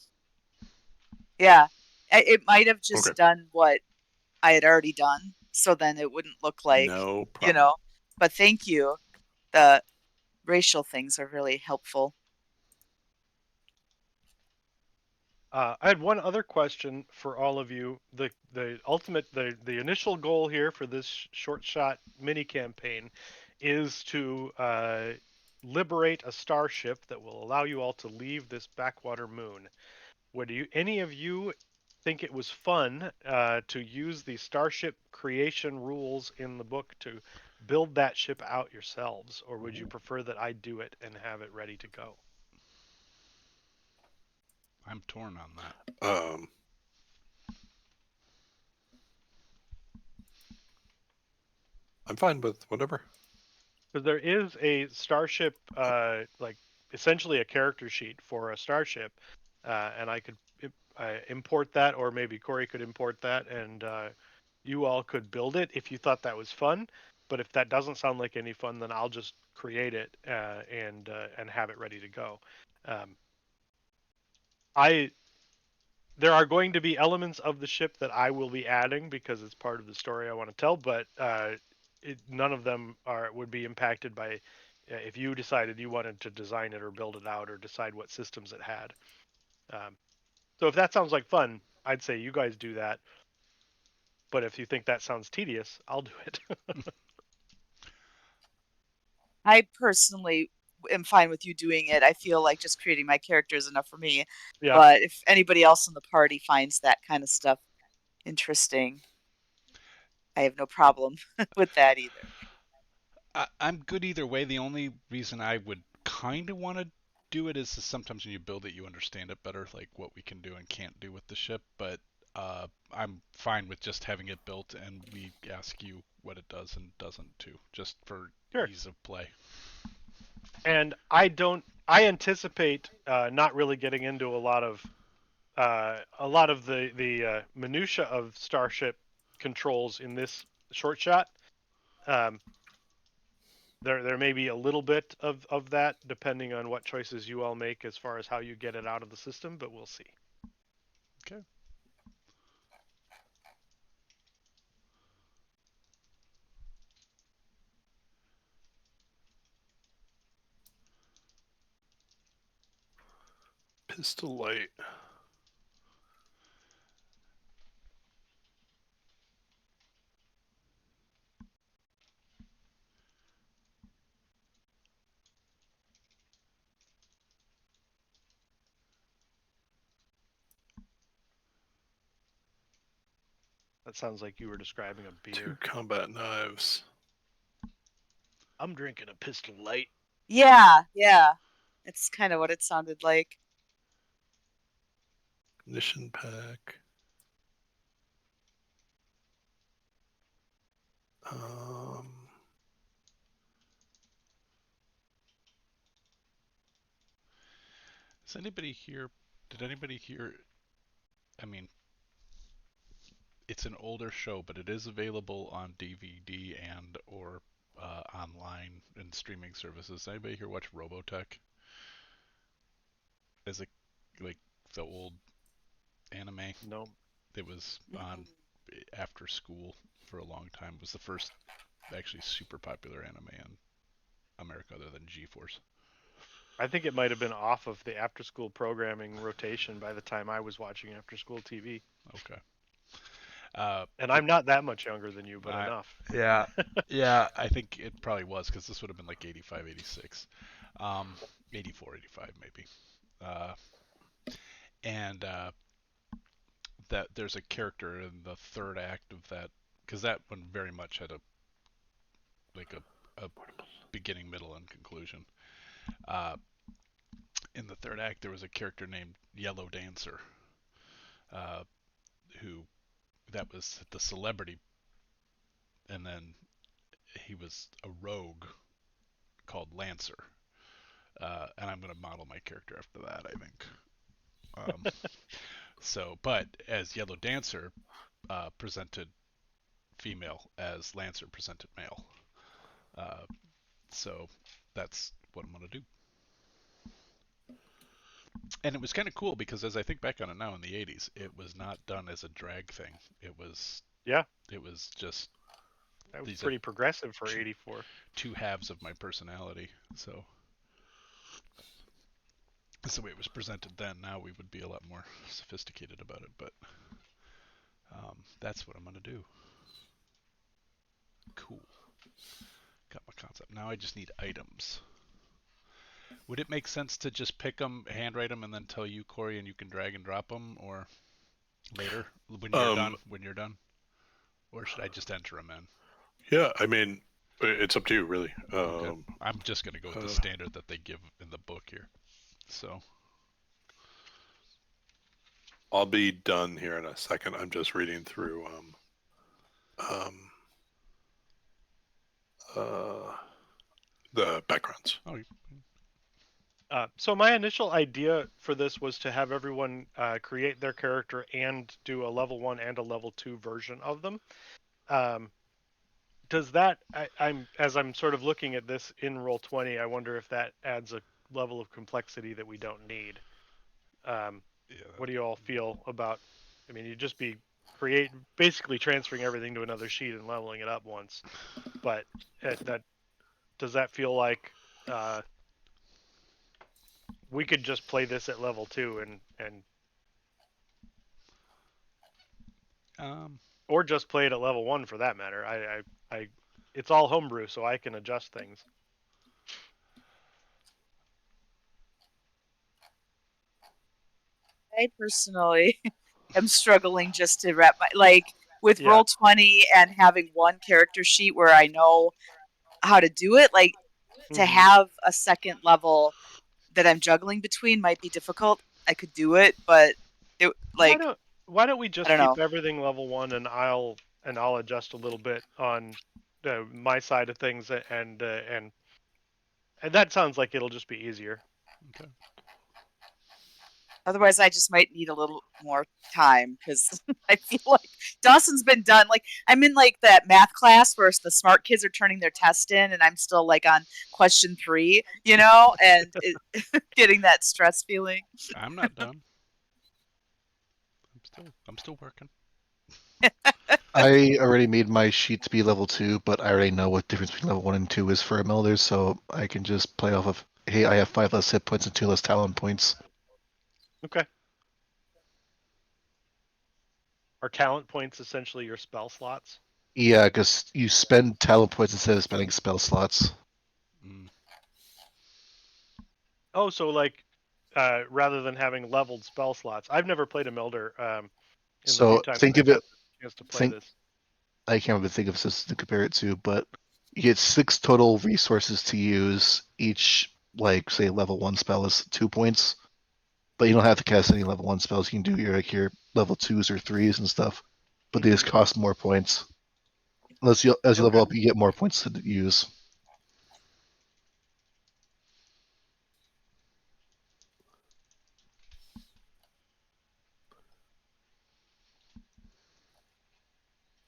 it might have just done what I had already done, so then it wouldn't look like no problem. But thank you. The racial things are really helpful. I had one other question for all of you. The initial goal here for this short shot mini campaign is to liberate a starship that will allow you all to leave this backwater moon. Would any of you think it was fun to use the starship creation rules in the book to build that ship out yourselves, or would you prefer that I do it and have it ready to go? I'm torn on that. I'm fine with whatever. Because there is a starship, like essentially a character sheet for a starship, and I could import that, or maybe Corey could import that, and you all could build it if you thought that was fun. But if that doesn't sound like any fun, then I'll just create it and have it ready to go. There are going to be elements of the ship that I will be adding because it's part of the story I want to tell, but none of them would be impacted by if you decided you wanted to design it or build it out or decide what systems it had. So if that sounds like fun, I'd say you guys do that. But if you think that sounds tedious, I'll do it. I personally am fine with you doing it. I feel like just creating my character is enough for me. Yeah. But if anybody else in the party finds that kind of stuff interesting, I have no problem with that either. I'm good either way. The only reason I would kind of want to do it is sometimes when you build it, you understand it better, like what we can do and can't do with the ship. But I'm fine with just having it built and we ask you what it does and doesn't too, just for Sure. ease of play. And I anticipate not really getting into a lot of the minutia of starship controls in this short shot. Um, there may be a little bit of that depending on what choices you all make as far as how you get it out of the system, but we'll see. Okay. Pistol light. That sounds like you were describing a 2 beer. combat knives. I'm drinking a pistol light. Yeah, yeah. It's kind of what it sounded like. Ignition pack. Does anybody here? Did anybody hear? I mean, it's an older show, but it is available on DVD and or online and streaming services. Anybody here watch Robotech? As a like the old anime, No. it was on after school for a long time. It was the first actually super popular anime in America other than G-Force. I think it might have been off of the after school programming rotation by the time I was watching after school TV. Okay. And I'm not that much younger than you, but enough. Yeah, yeah, I think it probably was because this would have been like 85, 86, 84, 85 maybe. Uh, and that there's a character in the third act of that because that one very much had a beginning, middle, and conclusion. Uh, in the third act, there was a character named Yellow Dancer, uh, who that was the celebrity, and then he was a rogue called Lancer. And I'm going to model my character after that, I think. But as Yellow Dancer presented female, as Lancer presented male. Uh, so that's what I'm going to do. And it was kind of cool because as I think back on it now in the 80s, it was not done as a drag thing. It was just That was these pretty progressive for 84. two halves of my personality. So that's the way it was presented then. Now we would be a lot more sophisticated about it, but that's what I'm going to do. Cool. Got my concept. Now I just need items. Would it make sense to just pick them, handwrite them, and then tell you, Corey, and you can drag and drop them, or later when you're done? When you're done, or should I just enter them in? Yeah, I mean, it's up to you, really. Okay. I'm just gonna go with the standard that they give in the book here. So I'll be done here in a second. I'm just reading through the backgrounds. So my initial idea for this was to have everyone create their character and do a level 1 and a level 2 version of them. Does that as I'm sort of looking at this in Roll20, I wonder if that adds a level of complexity that we don't need. What do you all feel about? I mean, you'd just be basically transferring everything to another sheet and leveling it up once. But that does that feel like we could just play this at level 2 and or just play it at level 1 for that matter. I it's all homebrew, so I can adjust things. I personally am struggling just to wrap my with Yeah. Roll20 and having one character sheet where I know how to do it. Like to Mhm. have a second level that I'm juggling between might be difficult. I could do it, but it Why like don't why don't we I just don't keep know. everything level 1, and I'll adjust a little bit on my side of things, and that sounds like it'll just be easier. Okay. Otherwise, I just might need a little more time because I feel like Dawson's been done. Like I'm in like that math class where the smart kids are turning their test in, and I'm still like on question 3, and getting that stress feeling. I'm not done. I'm still working. I already made my sheet to be level 2, but I already know what difference between level 1 and 2 is for elders, so I can just play off of, hey, I have 5 less hit points and 2 less talent points. Okay. Are talent points essentially your spell slots? Yeah, because you spend talent points instead of spending spell slots. Mm. Oh, so like rather than having leveled spell slots. I've never played a Melder in the few So times think I've of had it, the chance to play think, this. I can't even think of this to compare it to, but you get 6 total resources to use. Each, like, say, level 1 spell is 2 points, but you don't have to cast any level 1 spells. You can do your level 2s or 3s and stuff, but they just Mhm. cost more points. As you level Okay. up, you get more points to use.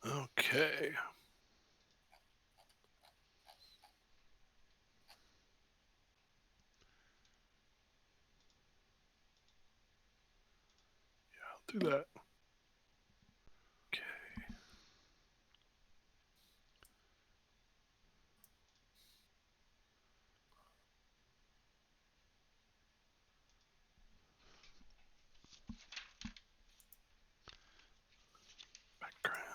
Okay. I'll do that. Okay. Background.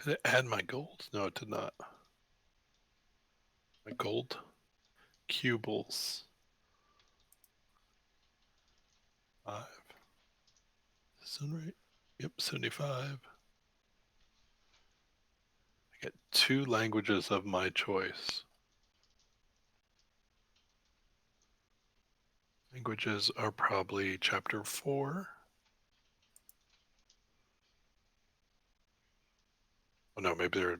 Did it add my gold? No, it did not. My gold cubles. 5. Sound right? Yep, 75. I get 2 languages of my choice. Languages are probably chapter 4. Oh no, maybe they're,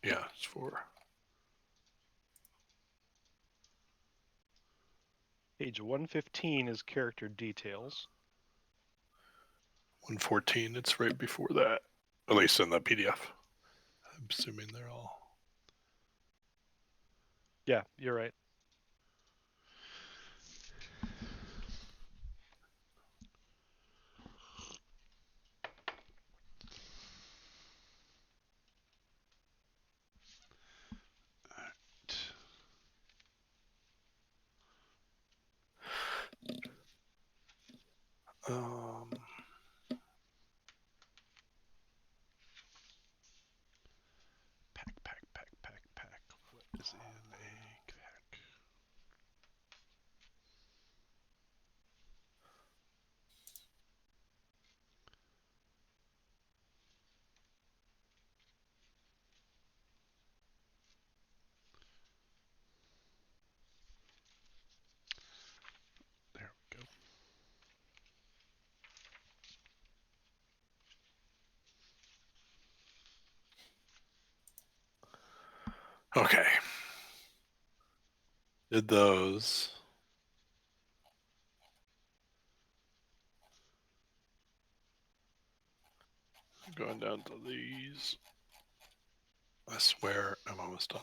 yeah, it's 4. Page 115 is character details. 114, it's right before that. At least in the PDF. I'm assuming they're all. Yeah, you're right. Um, Pack. What is in a pack? There we go. okay. Did those. Going down to these. I swear I'm almost done.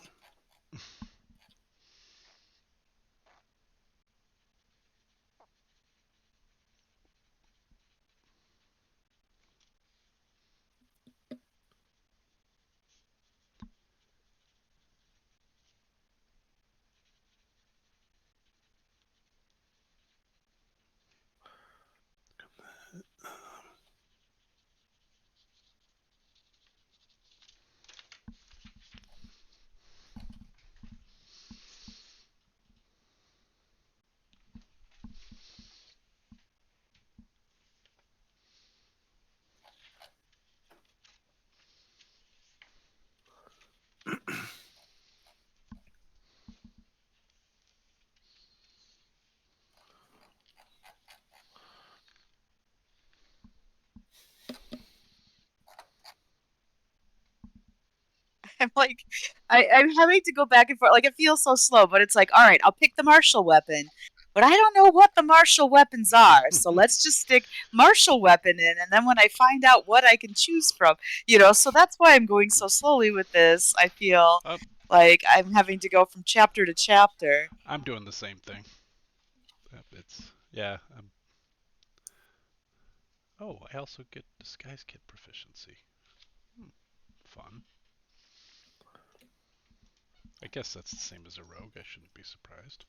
I'm like, I'm having to go back and forth. Like, it feels so slow, but it's like, all right, I'll pick the martial weapon, but I don't know what the martial weapons are. So let's just stick martial weapon in. And then when I find out what I can choose from, so that's why I'm going so slowly with this. I feel Oh, like I'm having to go from chapter to chapter. I'm doing the same thing. It's yeah. Oh, I also get disguise kit proficiency. Fun. I guess that's the same as a rogue. I shouldn't be surprised.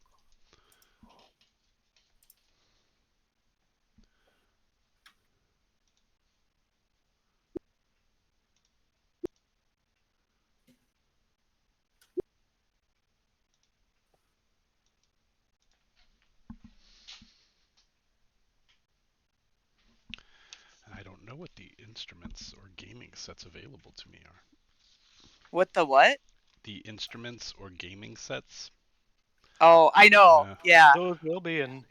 I don't know what the instruments or gaming sets available to me are. What the what? The instruments or gaming sets? Oh, I know. Uh, Yeah. Those will be in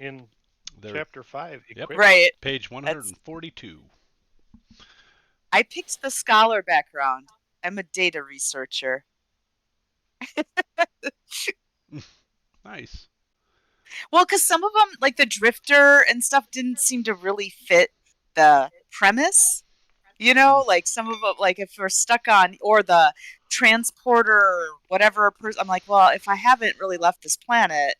they're chapter 5 yep, equipped. Right. page That's 142. I picked the scholar background. I'm a data researcher. Nice. Well, because some of them, like the drifter and stuff, didn't seem to really fit the premise. Like some of them, like if we're stuck on, or the transporter or whatever person, I'm like, well, if I haven't really left this planet,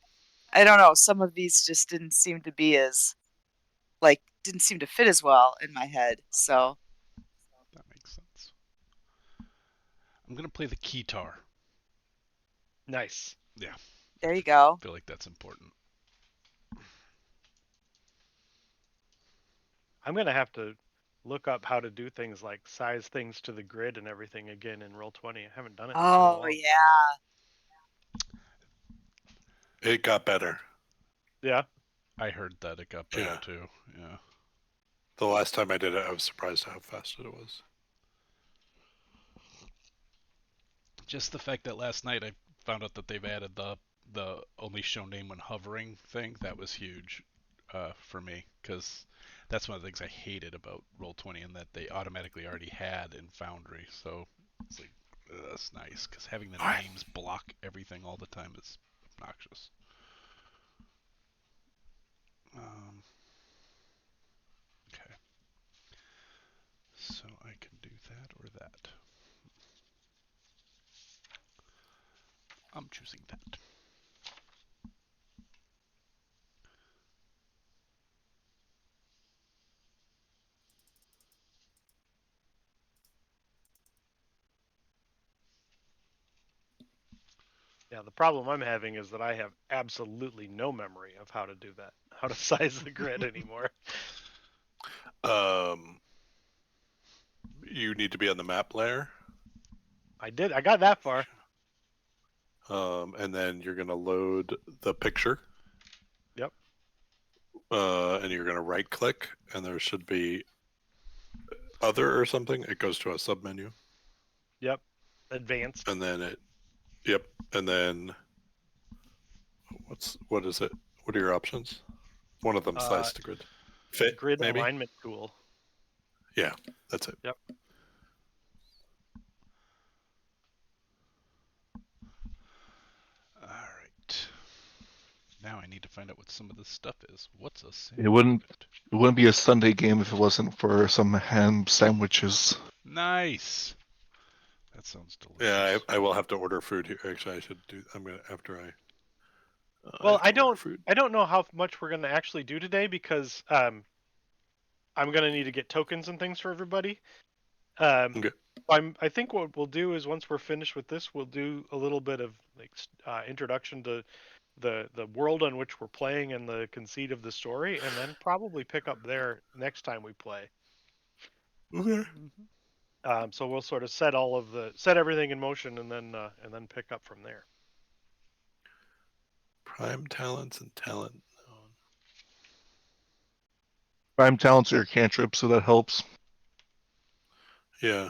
I don't know. Some of these just didn't seem to be as, like, didn't seem to fit as well in my head. So, That makes sense. I'm gonna play the keytar. Nice. Yeah. there you go. I feel like that's important. I'm gonna have to look up how to do things like size things to the grid and everything again in Roll20. I haven't done it in so Oh, long. yeah. It got better. Yeah. I heard that it got better too. Yeah. The last time I did it, I was surprised how fast it was. Just the fact that last night I found out that they've added the only show name when hovering thing. That was huge for me because that's one of the things I hated about Roll20 and that they automatically already had in Foundry. So it's like that's nice because having the names block everything all the time is obnoxious. Okay. So I can do that or that. I'm choosing that. Yeah, the problem I'm having is that I have absolutely no memory of how to do that, how to size the grid anymore. You need to be on the map layer. I got that far. And then you're gonna load the picture. Yep. And you're gonna right click, and there should be other or something. It goes to a sub menu, Yep. Advanced. and then yep, and then what is it? What are your options? One of them slice to grid. Fit, Grid maybe? alignment tool. Yeah, that's it. Yep. Alright. Now I need to find out what some of this stuff is. What's a It wouldn't sandlift? it wouldn't be a Sunday game if it wasn't for some ham sandwiches. Nice. That sounds Yeah, delicious. I will have to order food here. Actually, I should do. I'm gonna after I. Well, have to order food. I don't know how much we're gonna actually do today because I'm gonna need to get tokens and things for everybody. Okay. I think what we'll do is once we're finished with this, we'll do a little bit of like introduction to the world on which we're playing and the conceit of the story, and then probably pick up there next time we play. Okay. So we'll sort of set everything in motion and then pick up from there. Prime talents and talent. Prime talents are your cantrips, so that helps. Yeah.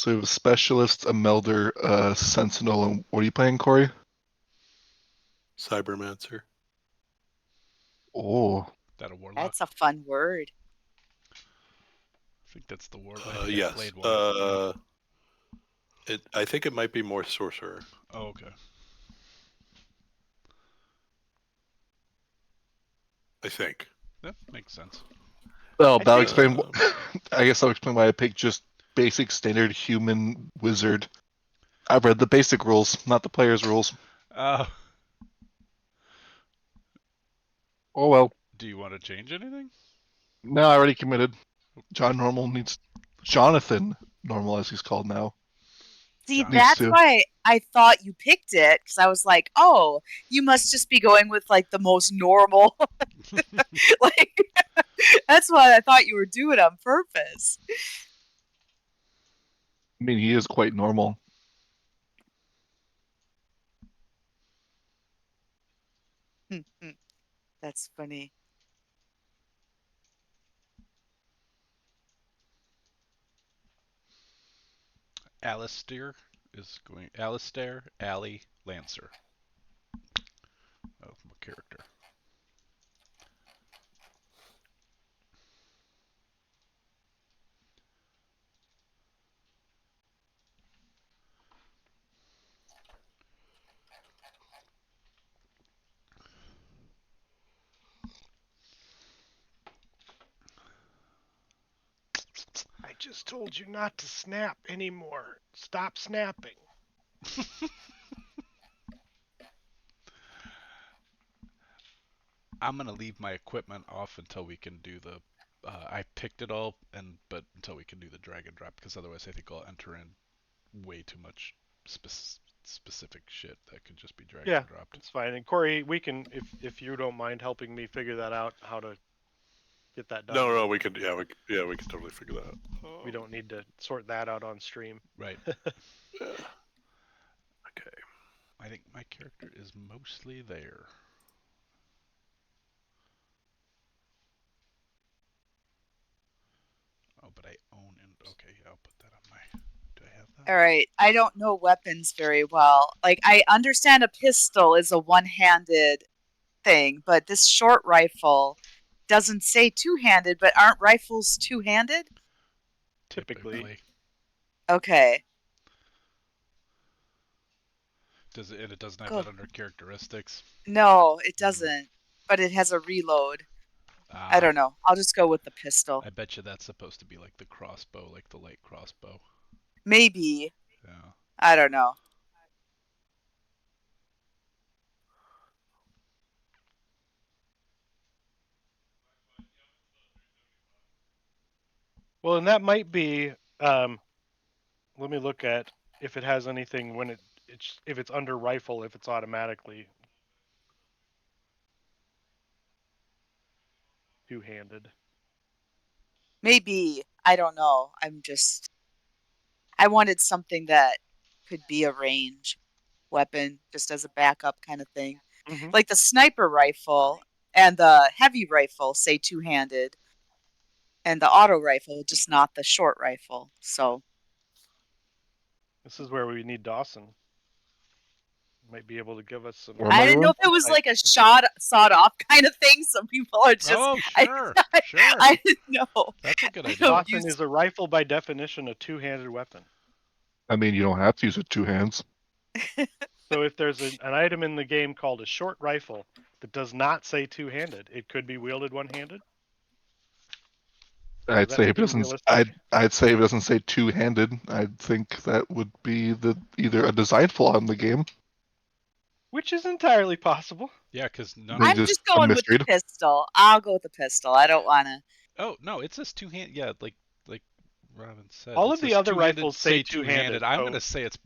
So we have a specialist, a melder, a sentinel, and what are you playing, Corey? Cybermancer. Oh, That a warlock? That's a fun word. I think that's the warlock. I think I Yes. played one. I think it might be more sorcerer. Oh, okay. I think. That makes sense. well, I that'll think- explain. I guess I'll explain why I picked just basic standard human wizard. I've read the basic rules, not the player's rules. Uh, Oh well. do you want to change anything? No, I already committed. Jonathan Normal, as he's called now. See, John. that's Needs to. why I thought you picked it, because I was like, oh, you must just be going with like the most normal. Like, that's what I thought you were doing on purpose. I mean, he is quite normal. That's funny. Alistair is going. Alistair, Ally, Lancer. Of my character. I just told you not to snap anymore. Stop snapping. I'm gonna leave my equipment off until we can do the. I picked it all, but until we can do the drag and drop, because otherwise I think I'll enter in way too much specific shit that could just be dragged Yeah, and dropped. it's fine. And Corey, we can, if you don't mind helping me figure that out, how to get that done. No, we could. Yeah, we could totally figure that out. We don't need to sort that out on stream. Right. Yeah. Okay. I think my character is mostly there. Oh, but I own and okay, I'll put that on my. Do I have that? All right. I don't know weapons very well. Like, I understand a pistol is a one-handed thing, but this short rifle doesn't say two-handed, but aren't rifles two-handed? Typically. Okay. And it doesn't have Go. that under characteristics. No, it doesn't. But it has a reload. I don't know. I'll just go with the pistol. I bet you that's supposed to be like the crossbow, like the light crossbow. Maybe. Yeah. I don't know. Well, and that might be. Let me look at if it has anything when if it's under rifle, if it's automatically two-handed. Maybe. I don't know. I wanted something that could be a range weapon just as a backup kind of thing. Mm-hmm. Like the sniper rifle and the heavy rifle say two-handed, and the auto rifle just not the short rifle. So This is where we need Dawson. Might be able to give us some. Where I am I didn't know going? if it was like a sawed off kind of thing. Some people are just Oh, sure, sure. I didn't know. That's a good idea. don't Dawson use- is a rifle by definition a two-handed weapon. I mean, you don't have to use it with two hands. So if there's an item in the game called a short rifle that does not say two-handed, it could be wielded one-handed. I'd that say make if it it doesn't. realistic? I'd say if it doesn't say two-handed, I'd think that would be either a design flaw in the game. Which is entirely possible. Yeah, because none. They I'm just just going with the misread. pistol. I'll go with the pistol. I don't want to. Oh no, it says two-hand. Yeah, like Robin said. All it of the says other two-handed, rifles say two-handed. two-handed, I'm so- gonna say it's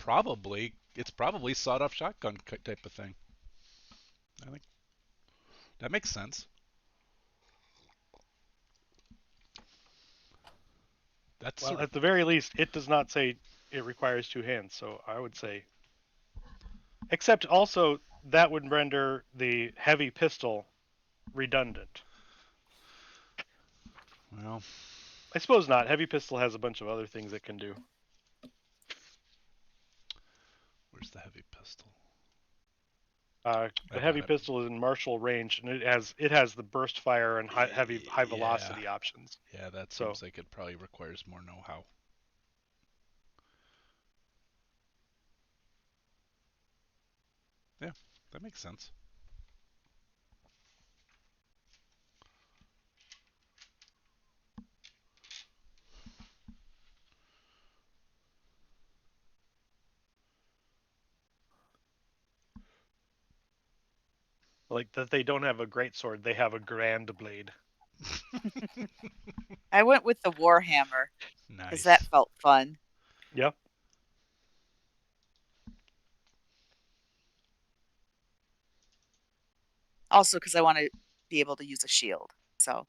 probably sawed-off shotgun type of thing. I think that makes sense. That's Well, sort of, at the very least, it does not say it requires two hands, so I would say. Except also, that would render the heavy pistol redundant. well. I suppose not. Heavy pistol has a bunch of other things it can do. Where's the heavy pistol? The I heavy got it. pistol is in martial range, and it has the burst fire and high Yeah. velocity options. Yeah, that So- seems like it probably requires more know-how. Yeah, that makes sense. Like that they don't have a great sword, they have a grand blade. I went with the Warhammer because that Nice. felt fun. Yep. Also, because I want to be able to use a shield. So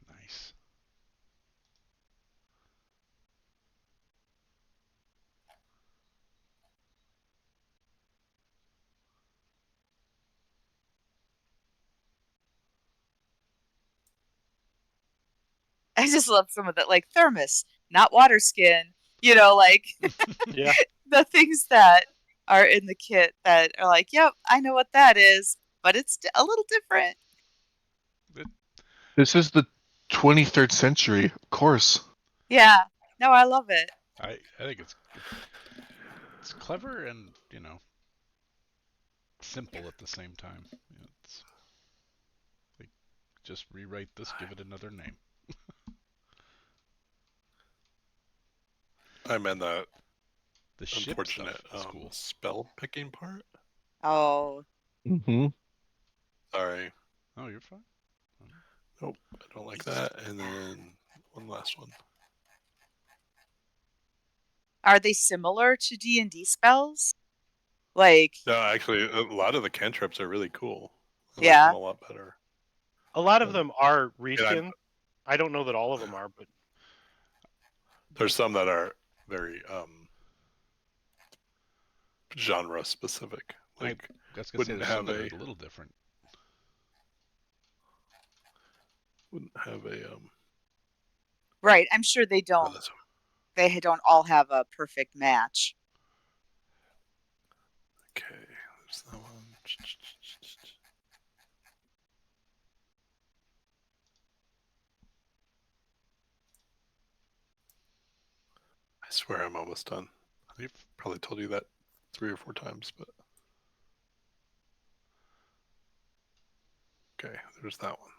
Nice. I just love some of that, like thermos, not water skin. You know, like Yeah. the things that are in the kit that are like, yep, I know what that is, but it's a little different. This is the 23rd century, of course. Yeah, no, I love it. I think it's clever and simple at the same time. It's like just rewrite this, give it another name. I'm in that The ship unfortunate stuff is cool. spell picking part. Oh, Mm-hmm. Sorry. Oh, you're fine. Nope, I don't like that. And then one last one. are they similar to D&D spells? Like, No, actually, a lot of the cantrips are really cool. I like yeah, them a lot better. A lot of Um, them are and I'm, reskin. I don't know that all of them are, but there's some that are very genre specific. Like I was gonna say wouldn't there's some have that are a a little different. right. I'm sure they don't. this one. They don't all have a perfect match. Okay, there's that one. I swear I'm almost done. I've probably told you that 3 or 4 times, but okay, there's that one.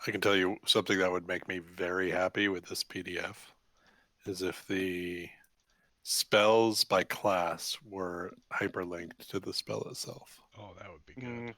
I can tell you something that would make me very happy with this PDF is if the spells by class were hyperlinked to the spell itself. Oh, that would be good.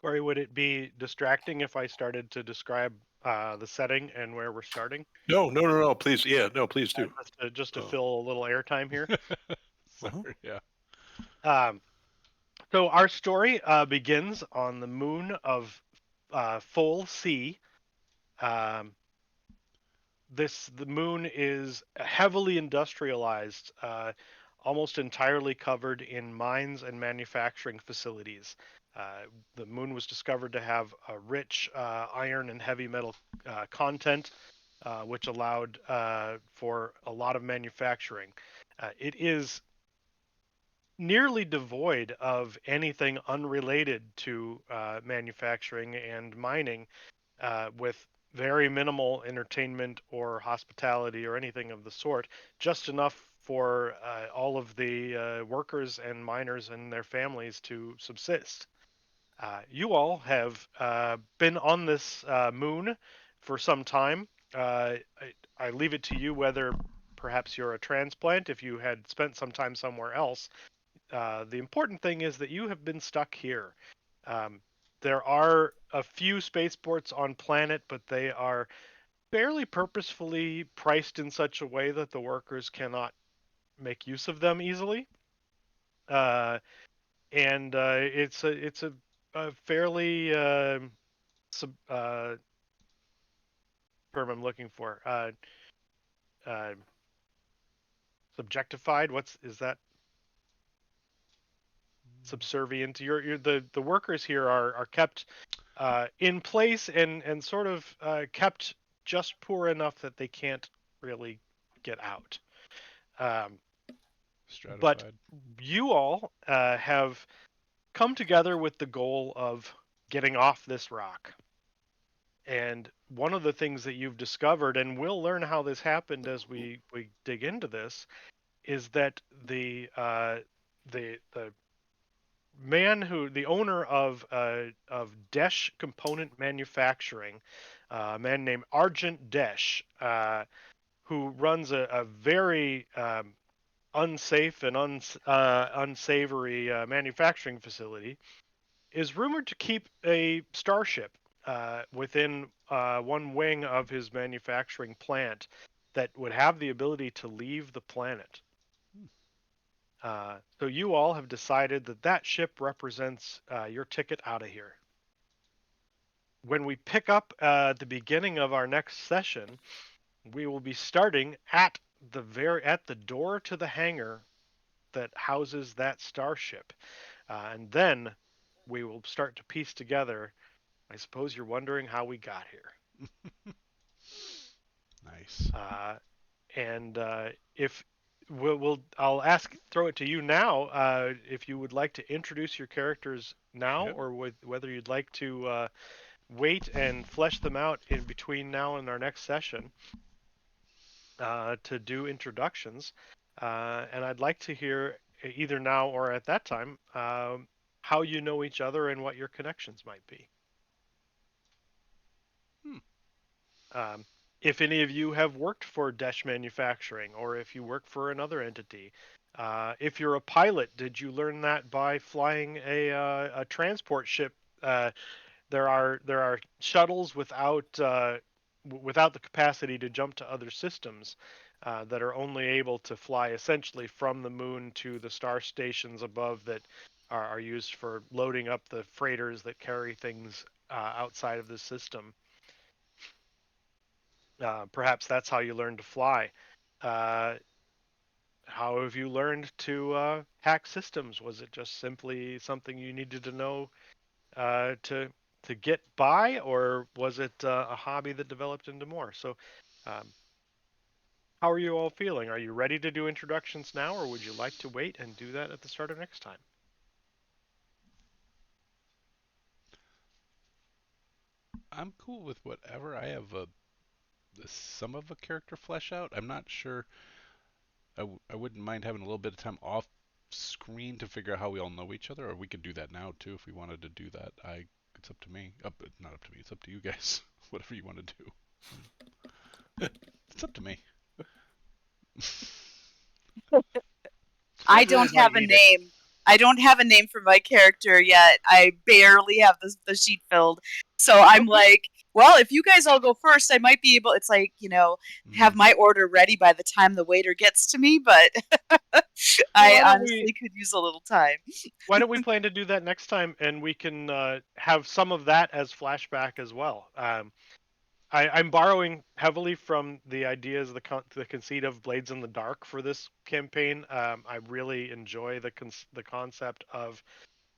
Corey, would it be distracting if I started to describe the setting and where we're starting? No. Please, please do. Just to Oh. fill a little airtime here. Sorry, yeah. So our story begins on the moon of Full C. Um, the moon is heavily industrialized, almost entirely covered in mines and manufacturing facilities. The moon was discovered to have a rich iron and heavy metal content, which allowed for a lot of manufacturing. It is nearly devoid of anything unrelated to manufacturing and mining, with very minimal entertainment or hospitality or anything of the sort, just enough for all of the workers and miners and their families to subsist. You all have been on this moon for some time. I leave it to you whether perhaps you're a transplant, if you had spent some time somewhere else. The important thing is that you have been stuck here. Um, there are a few spaceports on planet, but they are fairly purposefully priced in such a way that the workers cannot make use of them easily. Uh, and a fairly term I'm looking for. Uh, Subjectified. What's is that? Subservient. The workers here are kept in place and sort of kept just poor enough that they can't really get out. Um, but Stratified. you all have come together with the goal of getting off this rock. And one of the things that you've discovered, and we'll learn how this happened as we dig into this, is that the the owner of Desh Component Manufacturing, a man named Argent Desh, who runs a very unsafe and unsavory manufacturing facility, is rumored to keep a starship within one wing of his manufacturing plant that would have the ability to leave the planet. So you all have decided that that ship represents your ticket out of here. When we pick up at the beginning of our next session, we will be starting at the door to the hangar that houses that starship, and then we will start to piece together. I suppose you're wondering how we got here. Nice. And if I'll throw it to you now. If you would like to introduce your characters now, Yep. or whether you'd like to wait and flesh them out in between now and our next session to do introductions. And I'd like to hear either now or at that time how you know each other and what your connections might be. Hmm. If any of you have worked for Desh Manufacturing, or if you work for another entity, if you're a pilot, did you learn that by flying a transport ship? There are shuttles without the capacity to jump to other systems that are only able to fly essentially from the moon to the star stations above that are used for loading up the freighters that carry things outside of the system. Perhaps that's how you learn to fly. Uh, how have you learned to hack systems? Was it just simply something you needed to know to get by, or was it a hobby that developed into more? So, um, how are you all feeling? Are you ready to do introductions now, or would you like to wait and do that at the start of next time? I'm cool with whatever. I have some of a character flesh out. I'm not sure. I wouldn't mind having a little bit of time off screen to figure out how we all know each other, or we could do that now too if we wanted to do that. It's up to me. Not up to me. It's up to you guys. Whatever you want to do. It's up to me. I Really don't might have a need it. name. I don't have a name for my character yet. I barely have the sheet filled. So I'm like, well, if you guys all go first, I might be able. It's like, have my order ready by the time the waiter gets to me. But I honestly could use a little time. Why don't we plan to do that next time, and we can have some of that as flashback as well. I'm borrowing heavily from the ideas, the conceit of Blades in the Dark for this campaign. I really enjoy the concept of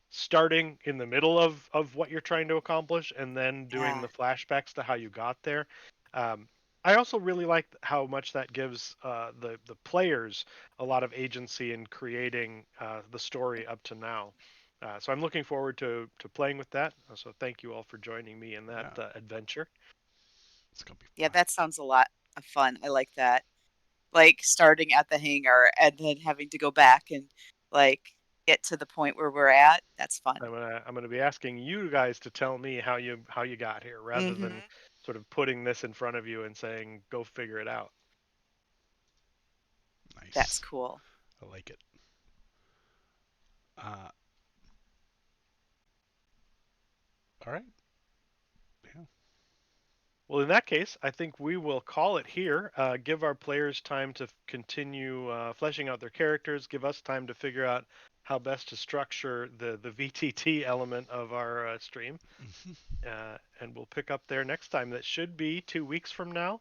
starting in the middle of what you're trying to accomplish and then doing Yeah. the flashbacks to how you got there. I also really like how much that gives the players a lot of agency in creating the story up to now. So I'm looking forward to playing with that. So thank you all for joining me in that adventure. It's gonna be fun. Yeah, that sounds a lot of fun. I like that. Like starting at the hangar and then having to go back and like get to the point where we're at. That's fun. I'm gonna be asking you guys to tell me how you got here, rather than sort of putting this in front of you and saying go figure it out. Nice. That's cool. I like it. All right. Yeah. Well, in that case, I think we will call it here. Give our players time to continue fleshing out their characters. Give us time to figure out how best to structure the VTT element of our stream. And we'll pick up there next time. That should be 2 weeks from now.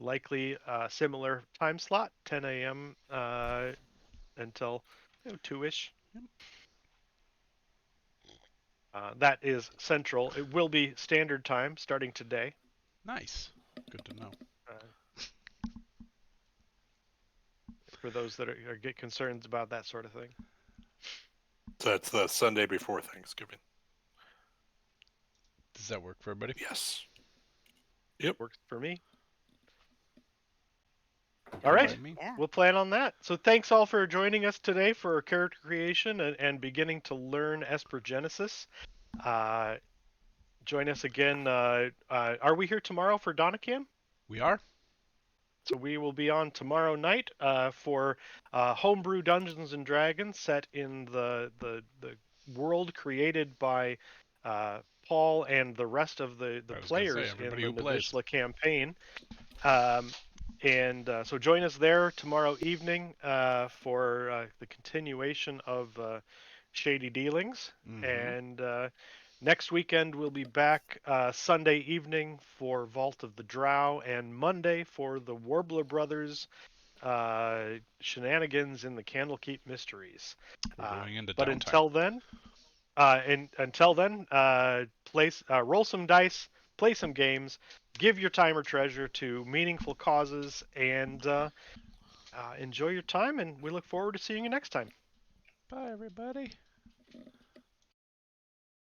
Likely similar time slot, 10 a.m. Until 2-ish. That is Central. It will be Standard Time starting today. Nice. Good to know. For those that get concerns about that sort of thing. So it's the Sunday before Thanksgiving. Does that work for everybody? Yes. Yep. Works for me. All right. Yeah. We'll plan on that. So thanks all for joining us today for character creation and beginning to learn Esper Genesis. Join us again. Are we here tomorrow for Donacam? We are. So we will be on tomorrow night for Homebrew Dungeons and Dragons, set in the world created by Paul and the rest of the players in the Navishla campaign. So join us there tomorrow evening for the continuation of Shady Dealings. And next weekend we'll be back Sunday evening for Vault of the Drow, and Monday for the Warbler Brothers shenanigans in the Candlekeep Mysteries. We're going into but downtime. until then, roll some dice, play some games, give your time or treasure to meaningful causes, and enjoy your time. And we look forward to seeing you next time. Bye, everybody.